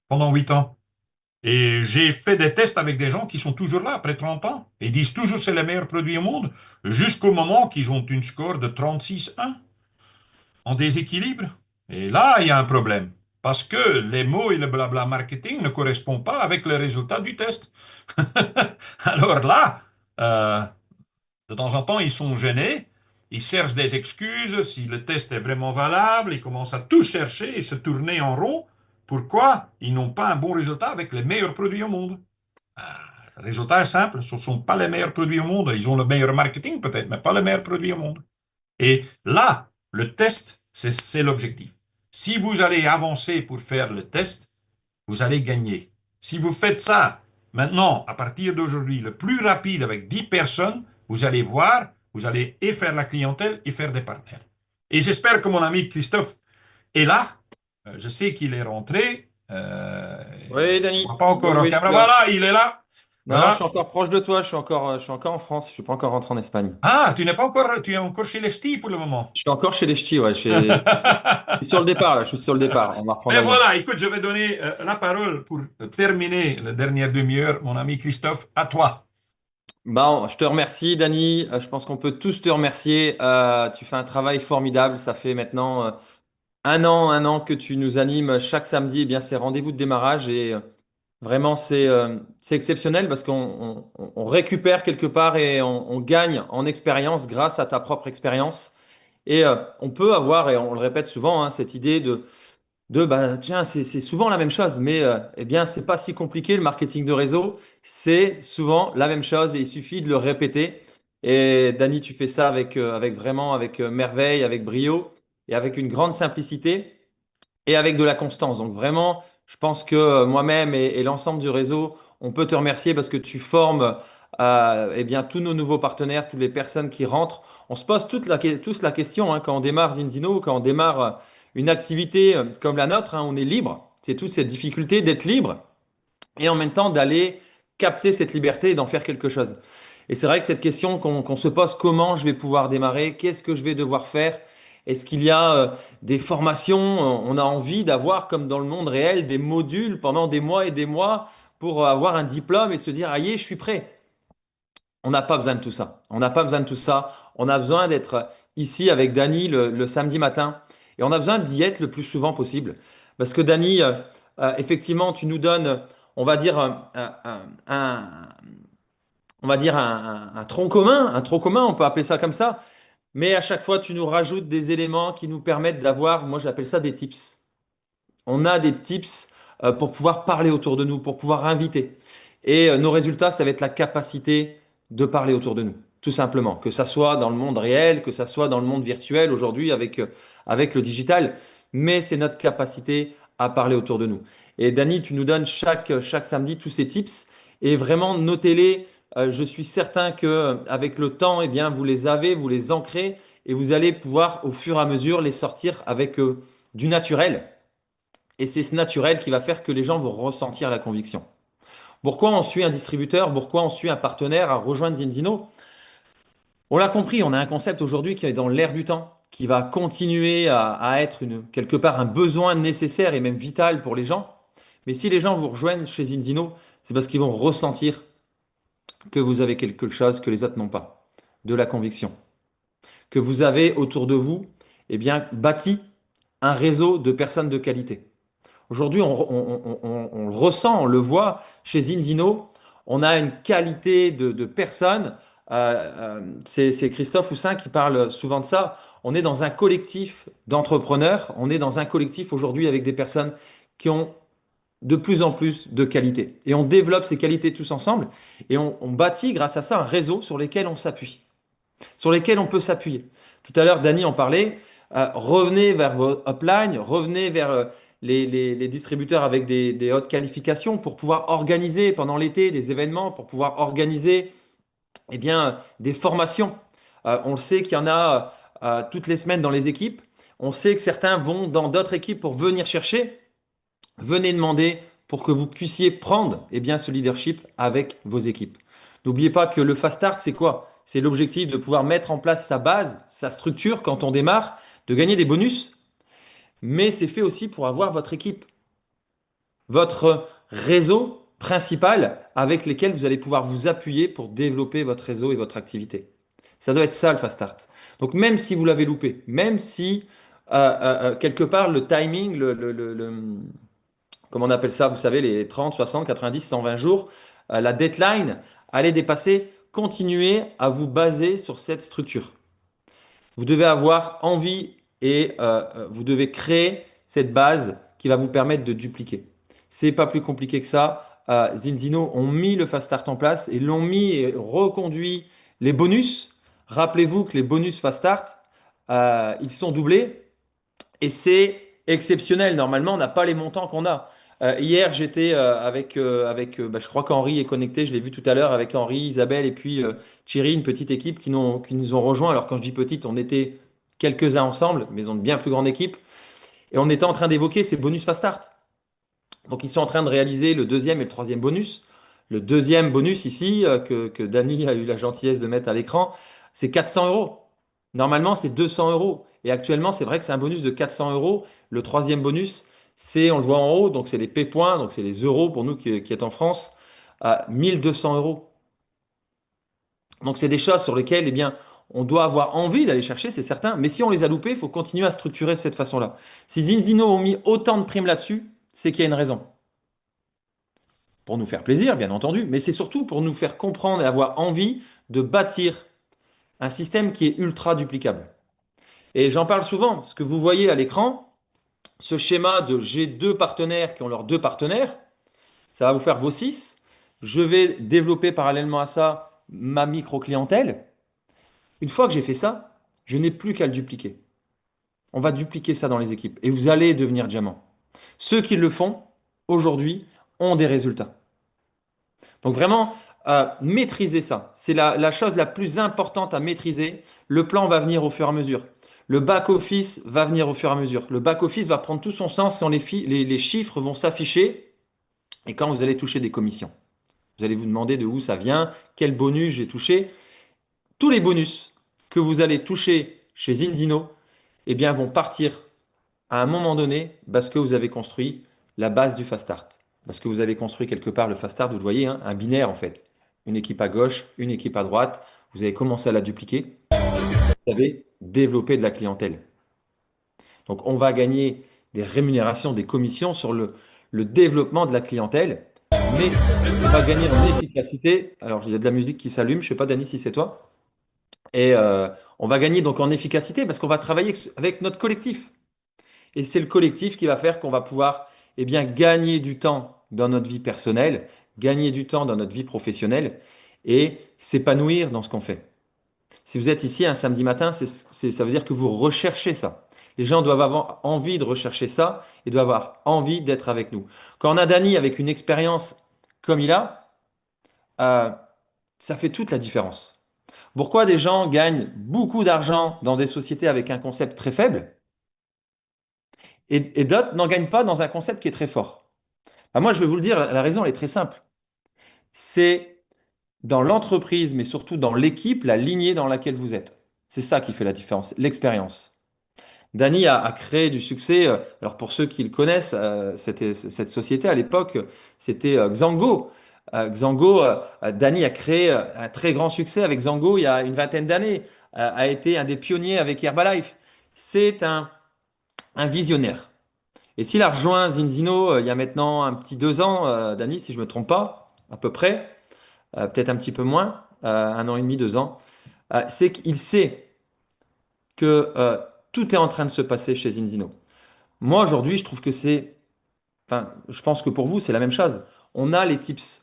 pendant 8 ans. Et j'ai fait des tests avec des gens qui sont toujours là après 30 ans. Et ils disent toujours que c'est les meilleurs produits au monde jusqu'au moment qu'ils ont une score de 36,1 en déséquilibre. Et là, il y a un problème. Parce que les mots et le blabla marketing ne correspondent pas avec le résultat du test. Alors là, de temps en temps, ils sont gênés, ils cherchent des excuses, si le test est vraiment valable, ils commencent à tout chercher et se tourner en rond. Pourquoi ils n'ont pas un bon résultat avec les meilleurs produits au monde? Le résultat est simple, ce ne sont pas les meilleurs produits au monde. Ils ont le meilleur marketing peut-être, mais pas les meilleurs produits au monde. Et là, le test, c'est l'objectif. Si vous allez avancer pour faire le test, vous allez gagner. Si vous faites ça maintenant, à partir d'aujourd'hui, le plus rapide avec 10 personnes, vous allez voir, vous allez et faire la clientèle et faire des partenaires. Et j'espère que mon ami Christophe est là. Je sais qu'il est rentré. Oui, On ne Dani. voit pas Oui, encore en oui, je suis caméra. là. Voilà, il est là. Non, je suis Voilà. encore proche de toi. Je suis encore en France. Je suis pas encore rentré en Espagne. Ah, tu n'es pas encore, tu es encore chez les ch'tis pour le moment. Je suis encore chez les ch'tis, ouais. Je suis sur le départ, là. Je suis sur le départ. On va reprendre Mais l'avion. voilà, écoute, je vais donner la parole pour terminer la dernière demi-heure, mon ami Christophe, à toi. Bon, je te remercie, Dani. Je pense qu'on peut tous te remercier. Tu fais un travail formidable. Ça fait maintenant un an que tu nous animes chaque samedi. Eh bien, c'est rendez-vous de démarrage et vraiment, c'est exceptionnel parce qu'on récupère quelque part et on gagne en expérience grâce à ta propre expérience. Et on peut avoir, et on le répète souvent, hein, cette idée de bah, tiens, c'est souvent la même chose, mais eh bien, c'est pas si compliqué le marketing de réseau. C'est souvent la même chose et il suffit de le répéter. Et Dani, tu fais ça avec vraiment, avec merveille, avec brio et avec une grande simplicité et avec de la constance. Donc vraiment, je pense que moi-même et l'ensemble du réseau, on peut te remercier parce que tu formes eh bien, tous nos nouveaux partenaires, toutes les personnes qui rentrent. On se pose tous la question hein, quand on démarre Zinzino, quand on démarre une activité comme la nôtre, hein, on est libre. C'est toute cette difficulté d'être libre et en même temps d'aller capter cette liberté et d'en faire quelque chose. Et c'est vrai que cette question qu'on se pose, comment je vais pouvoir démarrer? Qu'est-ce que je vais devoir faire? Est-ce qu'il y a des formations? On a envie d'avoir, comme dans le monde réel, des modules pendant des mois et des mois pour avoir un diplôme et se dire, ah, y est, je suis prêt. On n'a pas besoin de tout ça. On n'a pas besoin de tout ça. On a besoin d'être ici avec Dany le samedi matin. Et on a besoin d'y être le plus souvent possible. Parce que Dany, effectivement, tu nous donnes, on va dire, on va dire un tronc commun, on peut appeler ça comme ça. Mais à chaque fois, tu nous rajoutes des éléments qui nous permettent d'avoir, moi j'appelle ça des tips. On a des tips pour pouvoir parler autour de nous, pour pouvoir inviter. Et nos résultats, ça va être la capacité de parler autour de nous. tout simplement. Que ça soit dans le monde réel, que ça soit dans le monde virtuel aujourd'hui avec le digital. Mais c'est notre capacité à parler autour de nous. Et Dani, tu nous donnes chaque samedi tous ces tips et vraiment notez-les. Je suis certain que avec le temps, eh bien, vous les avez, vous les ancrez et vous allez pouvoir au fur et à mesure les sortir avec du naturel. Et c'est ce naturel qui va faire que les gens vont ressentir la conviction. Pourquoi on suit un distributeur? Pourquoi on suit un partenaire à rejoindre Zinzino? On l'a compris, on a un concept aujourd'hui qui est dans l'air du temps, qui va continuer à être quelque part un besoin nécessaire et même vital pour les gens. Mais si les gens vous rejoignent chez Zinzino, c'est parce qu'ils vont ressentir que vous avez quelque chose que les autres n'ont pas, de la conviction, que vous avez autour de vous, eh bien, bâti un réseau de personnes de qualité. Aujourd'hui, on le ressent, on le voit chez Zinzino, on a une qualité de personnes. C'est Christophe Houssin qui parle souvent de ça. On est dans un collectif d'entrepreneurs, on est dans un collectif aujourd'hui avec des personnes qui ont de plus en plus de qualité. Et on développe ces qualités tous ensemble et on bâtit grâce à ça un réseau sur lesquels on s'appuie, sur lesquels on peut s'appuyer. Tout à l'heure, Dany en parlait. Revenez vers vos uplines, revenez vers les distributeurs avec des hautes qualifications pour pouvoir organiser pendant l'été des événements, pour pouvoir organiser eh bien, des formations. On le sait qu'il y en a toutes les semaines dans les équipes. On sait que certains vont dans d'autres équipes pour venir chercher. Venez demander pour que vous puissiez prendre eh bien, ce leadership avec vos équipes. N'oubliez pas que le fast start, c'est quoi? C'est l'objectif de pouvoir mettre en place sa base, sa structure quand on démarre, de gagner des bonus, mais c'est fait aussi pour avoir votre équipe, votre réseau principal avec lesquels vous allez pouvoir vous appuyer pour développer votre réseau et votre activité. Ça doit être ça le fast start. Donc même si vous l'avez loupé, même si quelque part le timing, comment on appelle ça, vous savez, les 30, 60, 90, 120 jours, la deadline allait dépasser, continuez à vous baser sur cette structure. Vous devez avoir envie et vous devez créer cette base qui va vous permettre de dupliquer. C'est pas plus compliqué que ça. Zinzino ont mis le Fast Start en place et l'ont mis et reconduit les bonus. Rappelez-vous que les bonus Fast Start, ils sont doublés et c'est exceptionnel. Normalement, on n'a pas les montants qu'on a. Hier, j'étais avec je crois qu'Henri est connecté, je l'ai vu tout à l'heure avec Henri, Isabelle et puis Thierry, une petite équipe qui nous ont rejoints. Alors quand je dis petite, on était quelques-uns ensemble, mais ils ont une bien plus grande équipe. Et on était en train d'évoquer ces bonus Fast Start. Donc ils sont en train de réaliser le deuxième et le troisième bonus. Le deuxième bonus ici, que Dany a eu la gentillesse de mettre à l'écran, c'est 400 euros. Normalement, c'est 200 euros. Et actuellement, c'est vrai que c'est un bonus de 400 euros. Le troisième bonus, c'est, on le voit en haut, donc c'est les P-points, donc c'est les euros pour nous qui est en France, à 1200 euros. Donc c'est des choses sur lesquelles, eh bien, on doit avoir envie d'aller chercher, c'est certain. Mais si on les a loupées, il faut continuer à structurer de cette façon-là. Si Zinzino ont mis autant de primes là-dessus, c'est qu'il y a une raison. Pour nous faire plaisir, bien entendu, mais c'est surtout pour nous faire comprendre et avoir envie de bâtir un système qui est ultra duplicable. Et j'en parle souvent, ce que vous voyez à l'écran, ce schéma de j'ai deux partenaires qui ont leurs deux partenaires, ça va vous faire vos six. Je vais développer parallèlement à ça ma micro-clientèle. Une fois que j'ai fait ça, je n'ai plus qu'à le dupliquer. On va dupliquer ça dans les équipes et vous allez devenir diamant. Ceux qui le font aujourd'hui ont des résultats. Donc vraiment, maîtriser ça. C'est la chose la plus importante à maîtriser. Le plan va venir au fur et à mesure. Le back-office va venir au fur et à mesure. Le back-office va prendre tout son sens quand les chiffres vont s'afficher et quand vous allez toucher des commissions. Vous allez vous demander de où ça vient, quel bonus j'ai touché. Tous les bonus que vous allez toucher chez Zinzino, eh bien, vont partir à un moment donné parce que vous avez construit la base du Fast Start. Parce que vous avez construit quelque part le Fast Start, vous le voyez, hein, un binaire en fait. Une équipe à gauche, une équipe à droite. Vous avez commencé à la dupliquer. Vous avez développé de la clientèle. Donc on va gagner des rémunérations, des commissions sur le développement de la clientèle, mais on va gagner en efficacité. Alors il y a de la musique qui s'allume, je ne sais pas Dany si c'est toi. Et on va gagner donc en efficacité parce qu'on va travailler avec notre collectif. Et c'est le collectif qui va faire qu'on va pouvoir eh bien, gagner du temps dans notre vie personnelle, gagner du temps dans notre vie professionnelle et s'épanouir dans ce qu'on fait. Si vous êtes ici un samedi matin, ça veut dire que vous recherchez ça. Les gens doivent avoir envie de rechercher ça et doivent avoir envie d'être avec nous. Quand on a Dany avec une expérience comme il a, euh, ça fait toute la différence. Pourquoi des gens gagnent beaucoup d'argent dans des sociétés avec un concept très faible et d'autres n'en gagnent pas dans un concept qui est très fort? Ben moi, je vais vous le dire, la raison elle est très simple. C'est dans l'entreprise, mais surtout dans l'équipe, la lignée dans laquelle vous êtes. C'est ça qui fait la différence, l'expérience. Dany a créé du succès. Alors pour ceux qui le connaissent, cette société à l'époque, c'était Xango. Xango, Dany a créé un très grand succès avec Xango il y a une vingtaine d'années. A été un des pionniers avec Herbalife. C'est un visionnaire. Et s'il a rejoint Zinzino il y a maintenant un petit 2 ans, Dany, si je me trompe pas, à peu près, peut-être un petit peu moins, 1 an et demi, 2 ans, c'est qu'il sait que tout est en train de se passer chez Zinzino. Moi, aujourd'hui, je trouve que enfin, je pense que pour vous, c'est la même chose. On a les tips.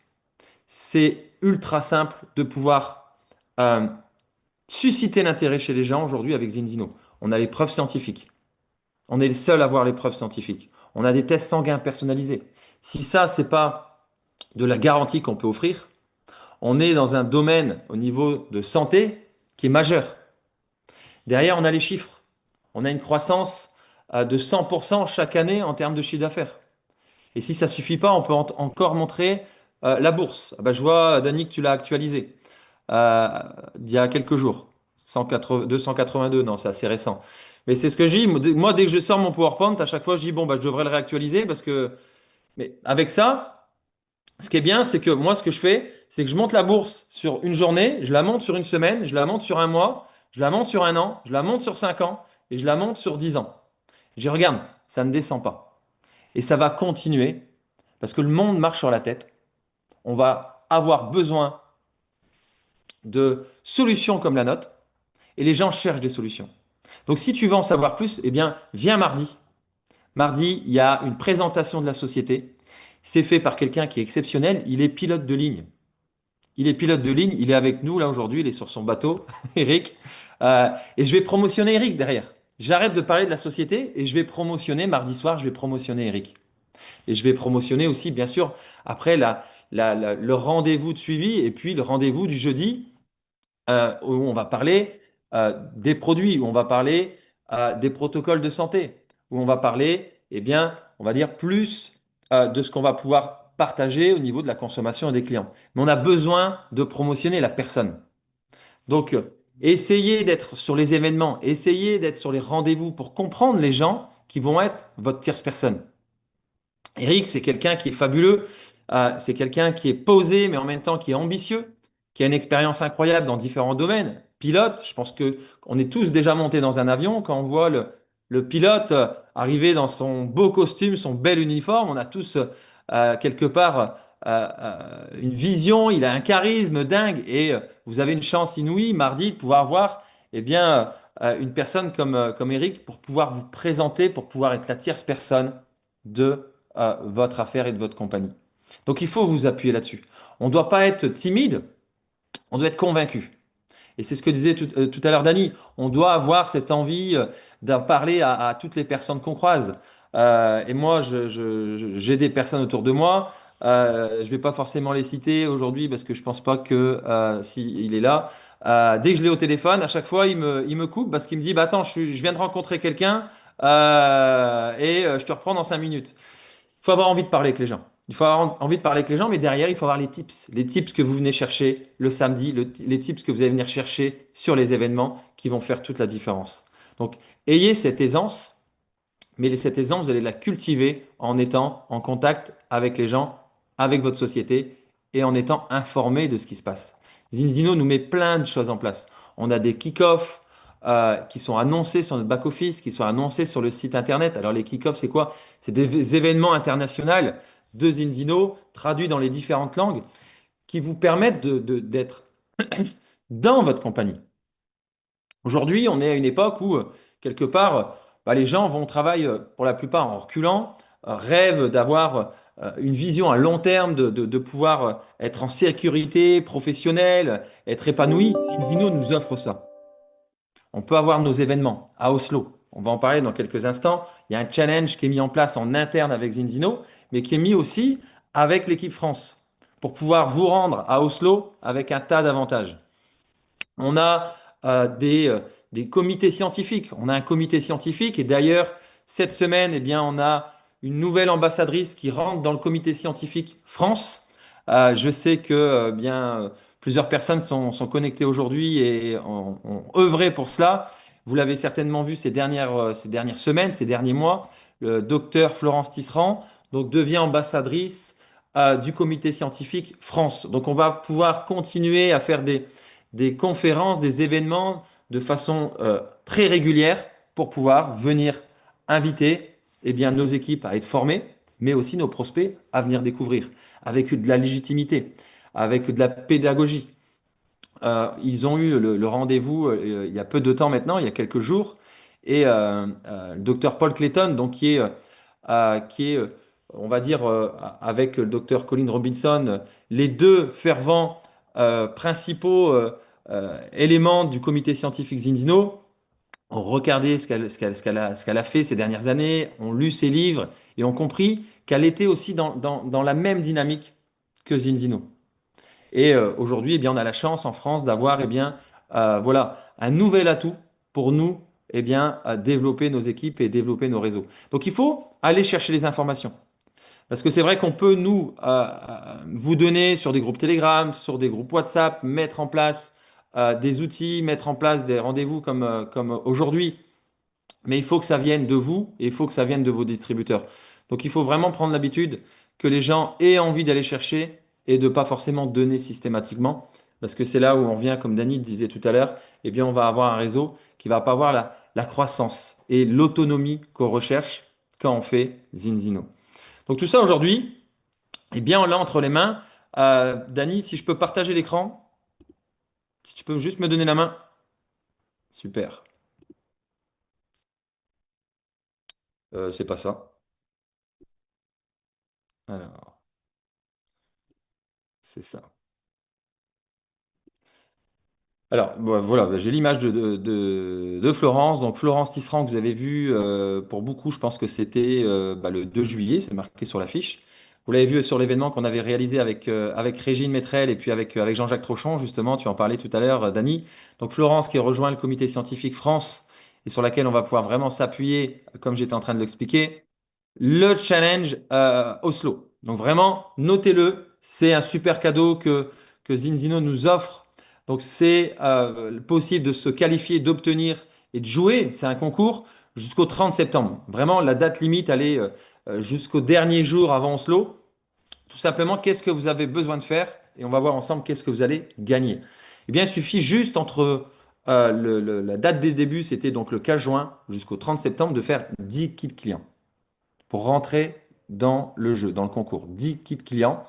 C'est ultra simple de pouvoir euh, susciter l'intérêt chez les gens aujourd'hui avec Zinzino. On a les preuves scientifiques. On est le seul à avoir les preuves scientifiques. On a des tests sanguins personnalisés. Si ça, c'est pas de la garantie qu'on peut offrir, on est dans un domaine au niveau de santé qui est majeur. Derrière, on a les chiffres. On a une croissance de 100% chaque année en termes de chiffre d'affaires. Et si ça suffit pas, on peut encore montrer la bourse. Ah bah, je vois, Dany, que tu l'as actualisé euh, il y a quelques jours. 180 282, non, c'est assez récent. Mais c'est ce que je dis. Moi, dès que je sors mon PowerPoint, à chaque fois, je dis, bon, bah, je devrais le réactualiser parce que... Mais avec ça, ce qui est bien, c'est que moi, ce que je fais, c'est que je monte la bourse sur une journée, je la monte sur une semaine, je la monte sur un mois, je la monte sur un an, je la monte sur 5 ans et je la monte sur 10 ans. Je dis, regarde, ça ne descend pas. Et ça va continuer parce que le monde marche sur la tête. On va avoir besoin de solutions comme la nôtre et les gens cherchent des solutions. Donc si tu veux en savoir plus, eh bien, viens mardi. Mardi, il y a une présentation de la société. C'est fait par quelqu'un qui est exceptionnel. Il est pilote de ligne. Il est pilote de ligne. Il est avec nous là aujourd'hui. Il est sur son bateau, Eric. Et je vais promotionner Eric derrière. J'arrête de parler de la société et je vais promotionner mardi soir. Je vais promotionner Eric. Et je vais promotionner aussi, bien sûr, après le rendez-vous de suivi et puis le rendez-vous du jeudi où on va parler des produits, où on va parler des protocoles de santé, où on va parler, eh bien, on va dire plus de ce qu'on va pouvoir partager au niveau de la consommation des clients. Mais on a besoin de promotionner la personne. Donc, essayez d'être sur les événements, essayez d'être sur les rendez-vous pour comprendre les gens qui vont être votre tierce personne. Eric, c'est quelqu'un qui est fabuleux, c'est quelqu'un qui est posé, mais en même temps qui est ambitieux, qui a une expérience incroyable dans différents domaines. Pilote, je pense que on est tous déjà montés dans un avion. Quand on voit le pilote arriver dans son beau costume, son bel uniforme, on a tous quelque part une vision, il a un charisme dingue et vous avez une chance inouïe mardi de pouvoir voir eh bien, une personne comme Eric pour pouvoir vous présenter, pour pouvoir être la tierce personne de votre affaire et de votre compagnie. Donc il faut vous appuyer là-dessus. On ne doit pas être timide, on doit être convaincu. Et c'est ce que disait tout à l'heure Dany. On doit avoir cette envie d'en parler à toutes les personnes qu'on croise. Et moi, j'ai des personnes autour de moi. Je ne vais pas forcément les citer aujourd'hui parce que je pense pas que s'il est là. Dès que je l'ai au téléphone, à chaque fois, il me coupe parce qu'il me dit, bah attends, je viens de rencontrer quelqu'un et je te reprends dans 5 minutes. Il faut avoir envie de parler avec les gens. Il faut avoir envie de parler avec les gens, mais derrière, il faut avoir les tips. Les tips que vous venez chercher le samedi, les tips que vous allez venir chercher sur les événements qui vont faire toute la différence. Donc, ayez cette aisance, mais cette aisance, vous allez la cultiver en étant en contact avec les gens, avec votre société et en étant informé de ce qui se passe. Zinzino nous met plein de choses en place. On a des kick-offs qui sont annoncés sur notre back-office, qui sont annoncés sur le site internet. Alors les kick-offs, c'est quoi? C'est des événements internationaux de Zinzino traduits dans les différentes langues qui vous permettent d'être dans votre compagnie. Aujourd'hui, on est à une époque où, quelque part, bah, les gens vont au travail pour la plupart en reculant, rêvent d'avoir une vision à long terme de pouvoir être en sécurité professionnelle, être épanoui, Zinzino nous offre ça. On peut avoir nos événements à Oslo. On va en parler dans quelques instants. Il y a un challenge qui est mis en place en interne avec Zinzino, mais qui est mis aussi avec l'équipe France pour pouvoir vous rendre à Oslo avec un tas d'avantages. On a des comités scientifiques. On a un comité scientifique et d'ailleurs, cette semaine, eh bien, on a une nouvelle ambassadrice qui rentre dans le comité scientifique France. Je sais que plusieurs personnes sont connectées aujourd'hui et ont œuvré pour cela. Vous l'avez certainement vu ces dernières semaines, ces derniers mois. Le docteur Florence Tisserand donc, devient ambassadrice du comité scientifique France. Donc on va pouvoir continuer à faire des conférences, des événements de façon très régulière pour pouvoir venir inviter eh bien, nos équipes à être formées, mais aussi nos prospects à venir découvrir avec de la légitimité, avec de la pédagogie. Ils ont eu le rendez-vous il y a peu de temps maintenant, il y a quelques jours, et le docteur Paul Clayton, donc, on va dire, avec le docteur Colin Robinson, les deux fervents principaux éléments du comité scientifique Zinzino, ont regardé ce qu'elle a fait ces dernières années, ont lu ses livres et ont compris qu'elle était aussi dans la même dynamique que Zinzino. Et aujourd'hui, eh bien, on a la chance en France d'avoir voilà, un nouvel atout pour nous développer nos équipes et développer nos réseaux. Donc il faut aller chercher les informations. Parce que c'est vrai qu'on peut nous vous donner sur des groupes Telegram, sur des groupes WhatsApp, mettre en place des outils, mettre en place des rendez-vous comme aujourd'hui. Mais il faut que ça vienne de vous et il faut que ça vienne de vos distributeurs. Donc il faut vraiment prendre l'habitude que les gens aient envie d'aller chercher et de pas forcément donner systématiquement. Parce que c'est là où on vient, comme Dany disait tout à l'heure, eh bien on va avoir un réseau qui va pas avoir la croissance et l'autonomie qu'on recherche quand on fait Zinzino. Donc tout ça aujourd'hui, eh bien on l'a entre les mains. Dany, si je peux partager l'écran, si tu peux juste me donner la main. Super. C'est pas ça. Alors, c'est ça. Alors, voilà, j'ai l'image de Florence. Donc, Florence Tisserand, que vous avez vu, pour beaucoup, je pense que c'était le 2 juillet, c'est marqué sur l'affiche. Vous l'avez vu sur l'événement qu'on avait réalisé avec Régine Métrel et puis avec Jean-Jacques Trochon, justement, tu en parlais tout à l'heure, Dany. Donc, Florence qui rejoint le comité scientifique France et sur laquelle on va pouvoir vraiment s'appuyer, comme j'étais en train de l'expliquer, le challenge Oslo. Donc vraiment, notez-le, c'est un super cadeau que Zinzino nous offre. Donc c'est possible de se qualifier, d'obtenir et de jouer. C'est un concours jusqu'au 30 septembre. Vraiment, la date limite, elle est jusqu'au dernier jour avant Oslo. Tout simplement, qu'est-ce que vous avez besoin de faire? Et on va voir ensemble qu'est-ce que vous allez gagner. Eh bien, il suffit juste entre la date des débuts, c'était donc le 15 juin, jusqu'au 30 septembre, de faire 10 kits clients pour rentrer dans le jeu, dans le concours. 10 kits clients.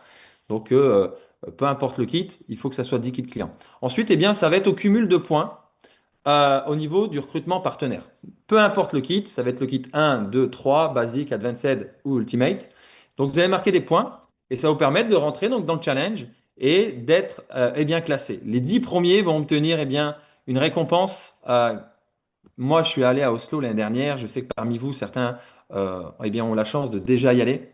Donc, peu importe le kit, il faut que ça soit 10 kits clients. Ensuite, eh bien, ça va être au cumul de points au niveau du recrutement partenaire. Peu importe le kit, ça va être le kit 1, 2, 3, Basic, Advanced ou Ultimate. Donc, vous allez marquer des points et ça va vous permettre de rentrer donc, dans le challenge et d'être classé. Les 10 premiers vont obtenir une récompense. Moi, je suis allé à Oslo l'année dernière. Je sais que parmi vous, certains ont la chance de déjà y aller.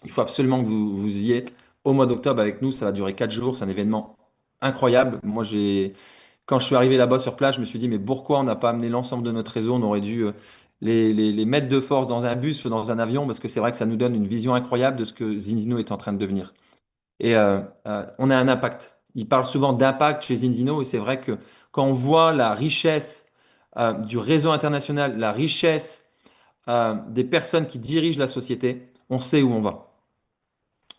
Il faut absolument que vous y êtes au mois d'octobre avec nous. Ça va durer 4 jours. C'est un événement incroyable. Moi, quand je suis arrivé là-bas sur place, je me suis dit, mais pourquoi on n'a pas amené l'ensemble de notre réseau? On aurait dû les mettre de force dans un bus ou dans un avion parce que c'est vrai que ça nous donne une vision incroyable de ce que Zinzino est en train de devenir. Et on a un impact. Il parle souvent d'impact chez Zinzino et c'est vrai que quand on voit la richesse du réseau international, la richesse des personnes qui dirigent la société, on sait où on va.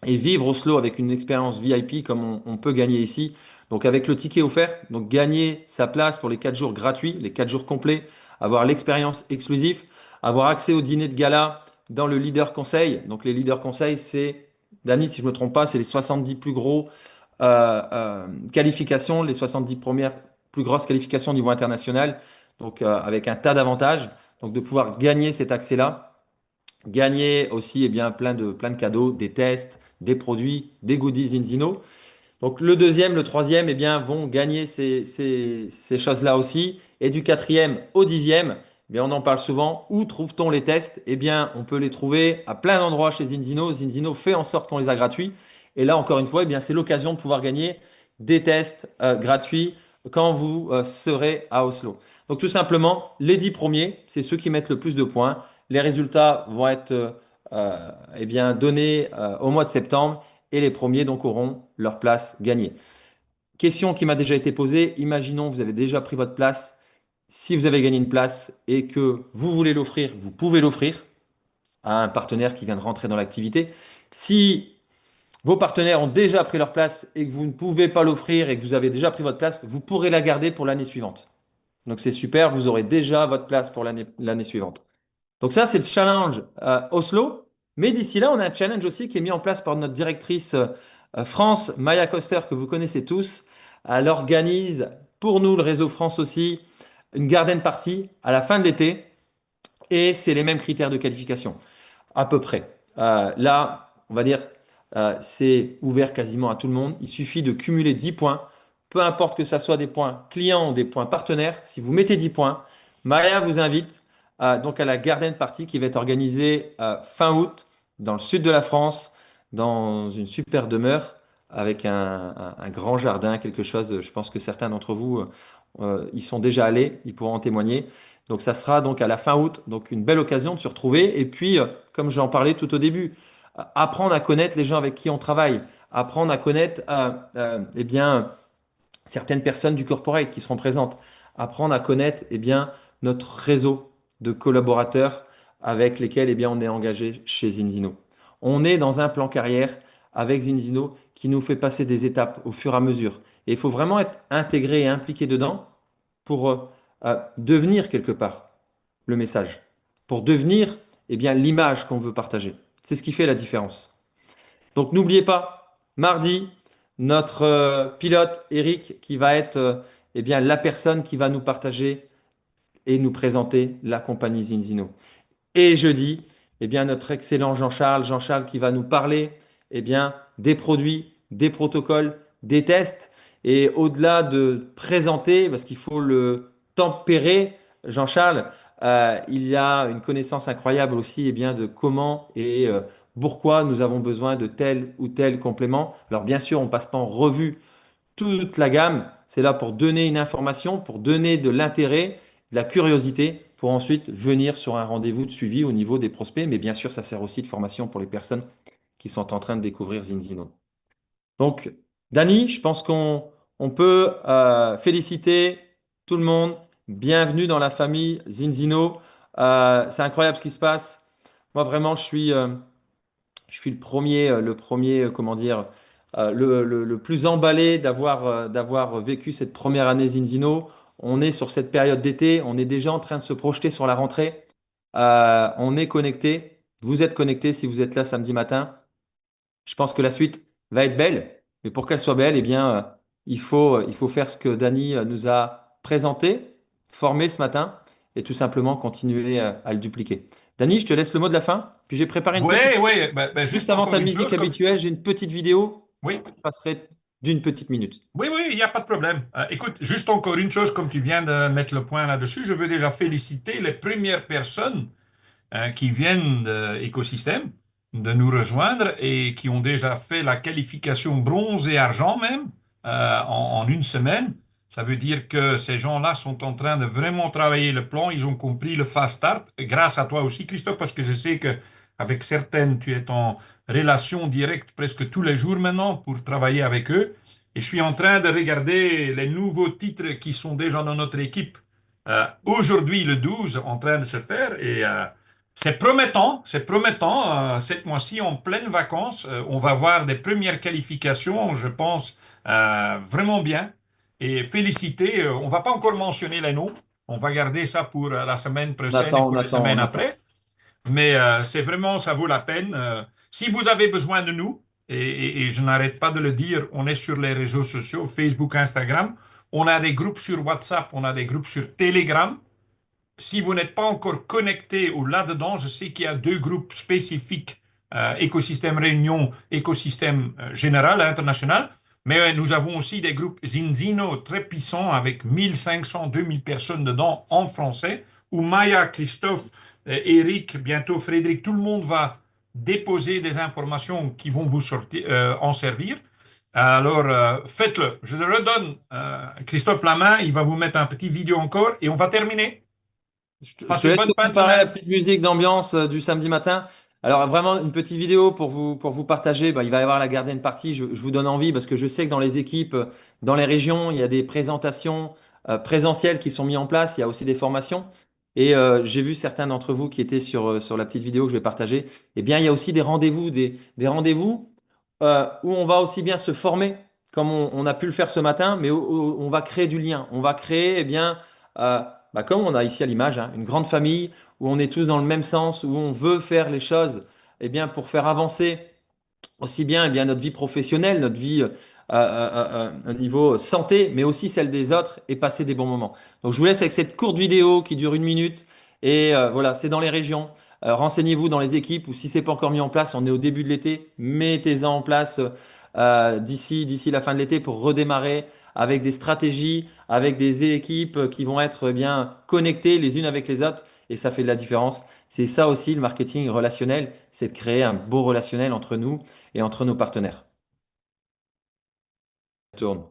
Et vivre Oslo avec une expérience VIP comme on peut gagner ici, donc avec le ticket offert, donc gagner sa place pour les 4 jours gratuits, les 4 jours complets, avoir l'expérience exclusive, avoir accès au dîner de gala dans le leader conseil. Donc les leaders conseils, c'est, Dany, si je ne me trompe pas, c'est les 70 plus gros qualifications, les 70 premières plus grosses qualifications au niveau international, donc avec un tas d'avantages. Donc de pouvoir gagner cet accès-là, gagner aussi plein de cadeaux, des tests, des produits, des goodies Inzino. Donc le deuxième, le troisième, vont gagner ces choses-là aussi. Et du quatrième au dixième, on en parle souvent. Où trouve-t-on les tests? On peut les trouver à plein d'endroits chez Zinzino. Zinzino fait en sorte qu'on les a gratuits. Et là, encore une fois, c'est l'occasion de pouvoir gagner des tests gratuits quand vous serez à Oslo. Donc tout simplement, les 10 premiers, c'est ceux qui mettent le plus de points. Les résultats vont être donnés au mois de septembre et les premiers donc auront leur place gagnée. Question qui m'a déjà été posée, imaginons que vous avez déjà pris votre place. Si vous avez gagné une place et que vous voulez l'offrir, vous pouvez l'offrir à un partenaire qui vient de rentrer dans l'activité. Si vos partenaires ont déjà pris leur place et que vous ne pouvez pas l'offrir et que vous avez déjà pris votre place, vous pourrez la garder pour l'année suivante. Donc c'est super, vous aurez déjà votre place pour l'année suivante. Donc ça, c'est le challenge Oslo. Mais d'ici là, on a un challenge aussi qui est mis en place par notre directrice France, Maya Koster, que vous connaissez tous. Elle organise pour nous, le réseau France aussi, une garden party à la fin de l'été. Et c'est les mêmes critères de qualification, à peu près. Là, on va dire, c'est ouvert quasiment à tout le monde. Il suffit de cumuler 10 points, peu importe que ce soit des points clients ou des points partenaires. Si vous mettez 10 points, Maria vous invite donc à la Garden Party qui va être organisée fin août dans le sud de la France, dans une super demeure avec un grand jardin, quelque chose. Je pense que certains d'entre vous y sont déjà allés, ils pourront en témoigner. Donc ça sera donc à la fin août, donc une belle occasion de se retrouver. Et puis, comme j'en parlais tout au début, apprendre à connaître les gens avec qui on travaille, apprendre à connaître certaines personnes du corporate qui seront présentes, apprendre à connaître notre réseau de collaborateurs avec lesquels on est engagé chez Zinzino. On est dans un plan carrière avec Zinzino qui nous fait passer des étapes au fur et à mesure. Et il faut vraiment être intégré et impliqué dedans pour devenir quelque part le message, pour devenir l'image qu'on veut partager. C'est ce qui fait la différence. Donc n'oubliez pas, mardi, notre pilote Eric qui va être la personne qui va nous partager et nous présenter la compagnie Zinzino. Et jeudi, notre excellent Jean-Charles, Jean-Charles qui va nous parler des produits, des protocoles, des tests. Et au-delà de présenter, parce qu'il faut le tempérer, Jean-Charles, il y a une connaissance incroyable aussi de comment et pourquoi nous avons besoin de tel ou tel complément. Alors bien sûr, on ne passe pas en revue toute la gamme. C'est là pour donner une information, pour donner de l'intérêt, de la curiosité, pour ensuite venir sur un rendez-vous de suivi au niveau des prospects. Mais bien sûr, ça sert aussi de formation pour les personnes qui sont en train de découvrir Zinzino. Donc, Dani, je pense qu'on peut féliciter tout le monde. Bienvenue dans la famille Zinzino. C'est incroyable ce qui se passe. Moi, vraiment, je suis le premier, comment dire, le plus emballé d'avoir vécu cette première année Zinzino. On est sur cette période d'été, on est déjà en train de se projeter sur la rentrée. On est connecté. Vous êtes connecté si vous êtes là samedi matin. Je pense que la suite va être belle, mais pour qu'elle soit belle, il faut faire ce que Dany nous a présenté, formé ce matin, et tout simplement continuer à le dupliquer. Dany, je te laisse le mot de la fin, puis j'ai préparé une Oui, petite. oui, Juste juste avant encore ta une musique chose. habituelle, j'ai une petite vidéo Oui, qui passerait d'une petite minute. oui, oui, il n'y a pas de problème. Écoute, juste encore une chose, comme tu viens de mettre le point là-dessus, je veux déjà féliciter les premières personnes qui viennent de l'écosystème de nous rejoindre et qui ont déjà fait la qualification bronze et argent même en une semaine. Ça veut dire que ces gens-là sont en train de vraiment travailler le plan. Ils ont compris le fast start. Grâce à toi aussi, Christophe, parce que je sais que avec certaines, tu es en relation directe presque tous les jours maintenant pour travailler avec eux. Et je suis en train de regarder les nouveaux titres qui sont déjà dans notre équipe. Aujourd'hui, le 12, en train de se faire. Et c'est promettant. Cette mois-ci, en pleine vacances, on va voir des premières qualifications, je pense, vraiment bien. Et féliciter, on va pas encore mentionner les noms. On va garder ça pour la semaine On prochaine et attend, on pour les attend, semaines on attend. après. Mais c'est vraiment, ça vaut la peine. Si vous avez besoin de nous, et je n'arrête pas de le dire, on est sur les réseaux sociaux, Facebook, Instagram. On a des groupes sur WhatsApp, on a des groupes sur Telegram. si vous n'êtes pas encore connecté ou là-dedans, je sais qu'il y a deux groupes spécifiques, écosystème Réunion, écosystème général, international, mais nous avons aussi des groupes Zinzino très puissants avec 1500, 2000 personnes dedans en français, où Maya, Christophe, Eric, bientôt Frédéric, tout le monde va déposer des informations qui vont vous sortir, en servir. Alors, faites-le. Je le redonne, Christophe, la main. Il va vous mettre un petit vidéo encore et on va terminer. Je te Passez une laisse bonne fin de préparer la semaine. petite musique d'ambiance du samedi matin. Alors vraiment une petite vidéo pour vous partager. Bah, il va y avoir la garden party. Je vous donne envie parce que je sais que dans les équipes, dans les régions, il y a des présentations présentielles qui sont mises en place. Il y a aussi des formations. Et j'ai vu certains d'entre vous qui étaient sur la petite vidéo que je vais partager. Eh bien, il y a aussi des rendez-vous, des rendez-vous où on va aussi bien se former, comme on a pu le faire ce matin, mais où on va créer du lien. On va créer, eh bien, comme on a ici à l'image, hein, une grande famille où on est tous dans le même sens, où on veut faire les choses, eh bien, pour faire avancer aussi bien, eh bien notre vie professionnelle, notre vie au niveau santé, mais aussi celle des autres et passer des bons moments. Donc, je vous laisse avec cette courte vidéo qui dure 1 minute. Et voilà, c'est dans les régions. Renseignez-vous dans les équipes ou si c'est pas encore mis en place, on est au début de l'été, mettez-en en place d'ici la fin de l'été pour redémarrer avec des stratégies, avec des équipes qui vont être bien connectées les unes avec les autres et ça fait de la différence. C'est ça aussi le marketing relationnel, c'est de créer un beau relationnel entre nous et entre nos partenaires. Tourne.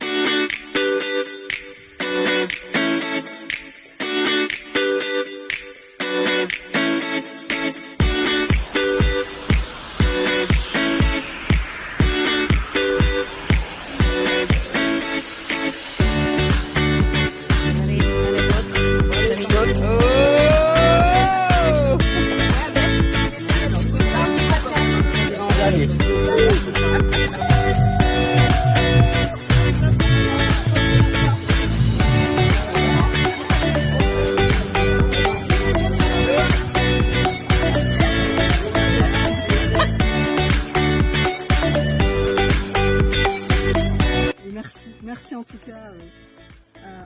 Et merci, merci en tout cas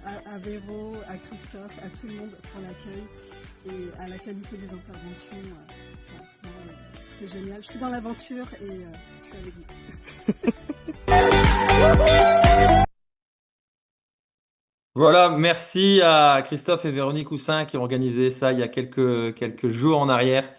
à Véro, à Christophe, à tout le monde pour l'accueil et à la qualité des interventions. C'est génial. Je suis dans l'aventure et je suis avec vous. Voilà, merci à Christophe et Véronique Houssin qui ont organisé ça il y a quelques jours en arrière.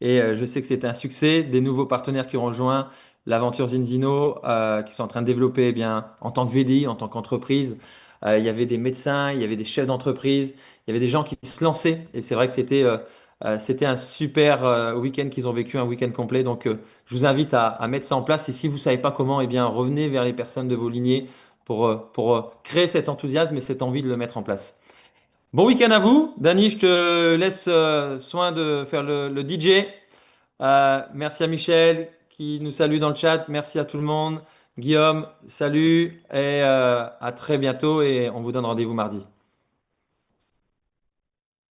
Et je sais que c'était un succès. Des nouveaux partenaires qui ont rejoint l'aventure Zinzino, qui sont en train de développer eh bien, en tant que VDI, en tant qu'entreprise. Il y avait des médecins, il y avait des chefs d'entreprise, il y avait des gens qui se lançaient. Et c'est vrai que c'était un super week-end qu'ils ont vécu, un week-end complet. Donc, je vous invite à mettre ça en place. Et si vous ne savez pas comment, eh bien, revenez vers les personnes de vos lignées pour créer cet enthousiasme et cette envie de le mettre en place. Bon week-end à vous. Dani, je te laisse soin de faire le DJ. Merci à Michel qui nous salue dans le chat. Merci à tout le monde. Guillaume, salut et à très bientôt et on vous donne rendez-vous mardi.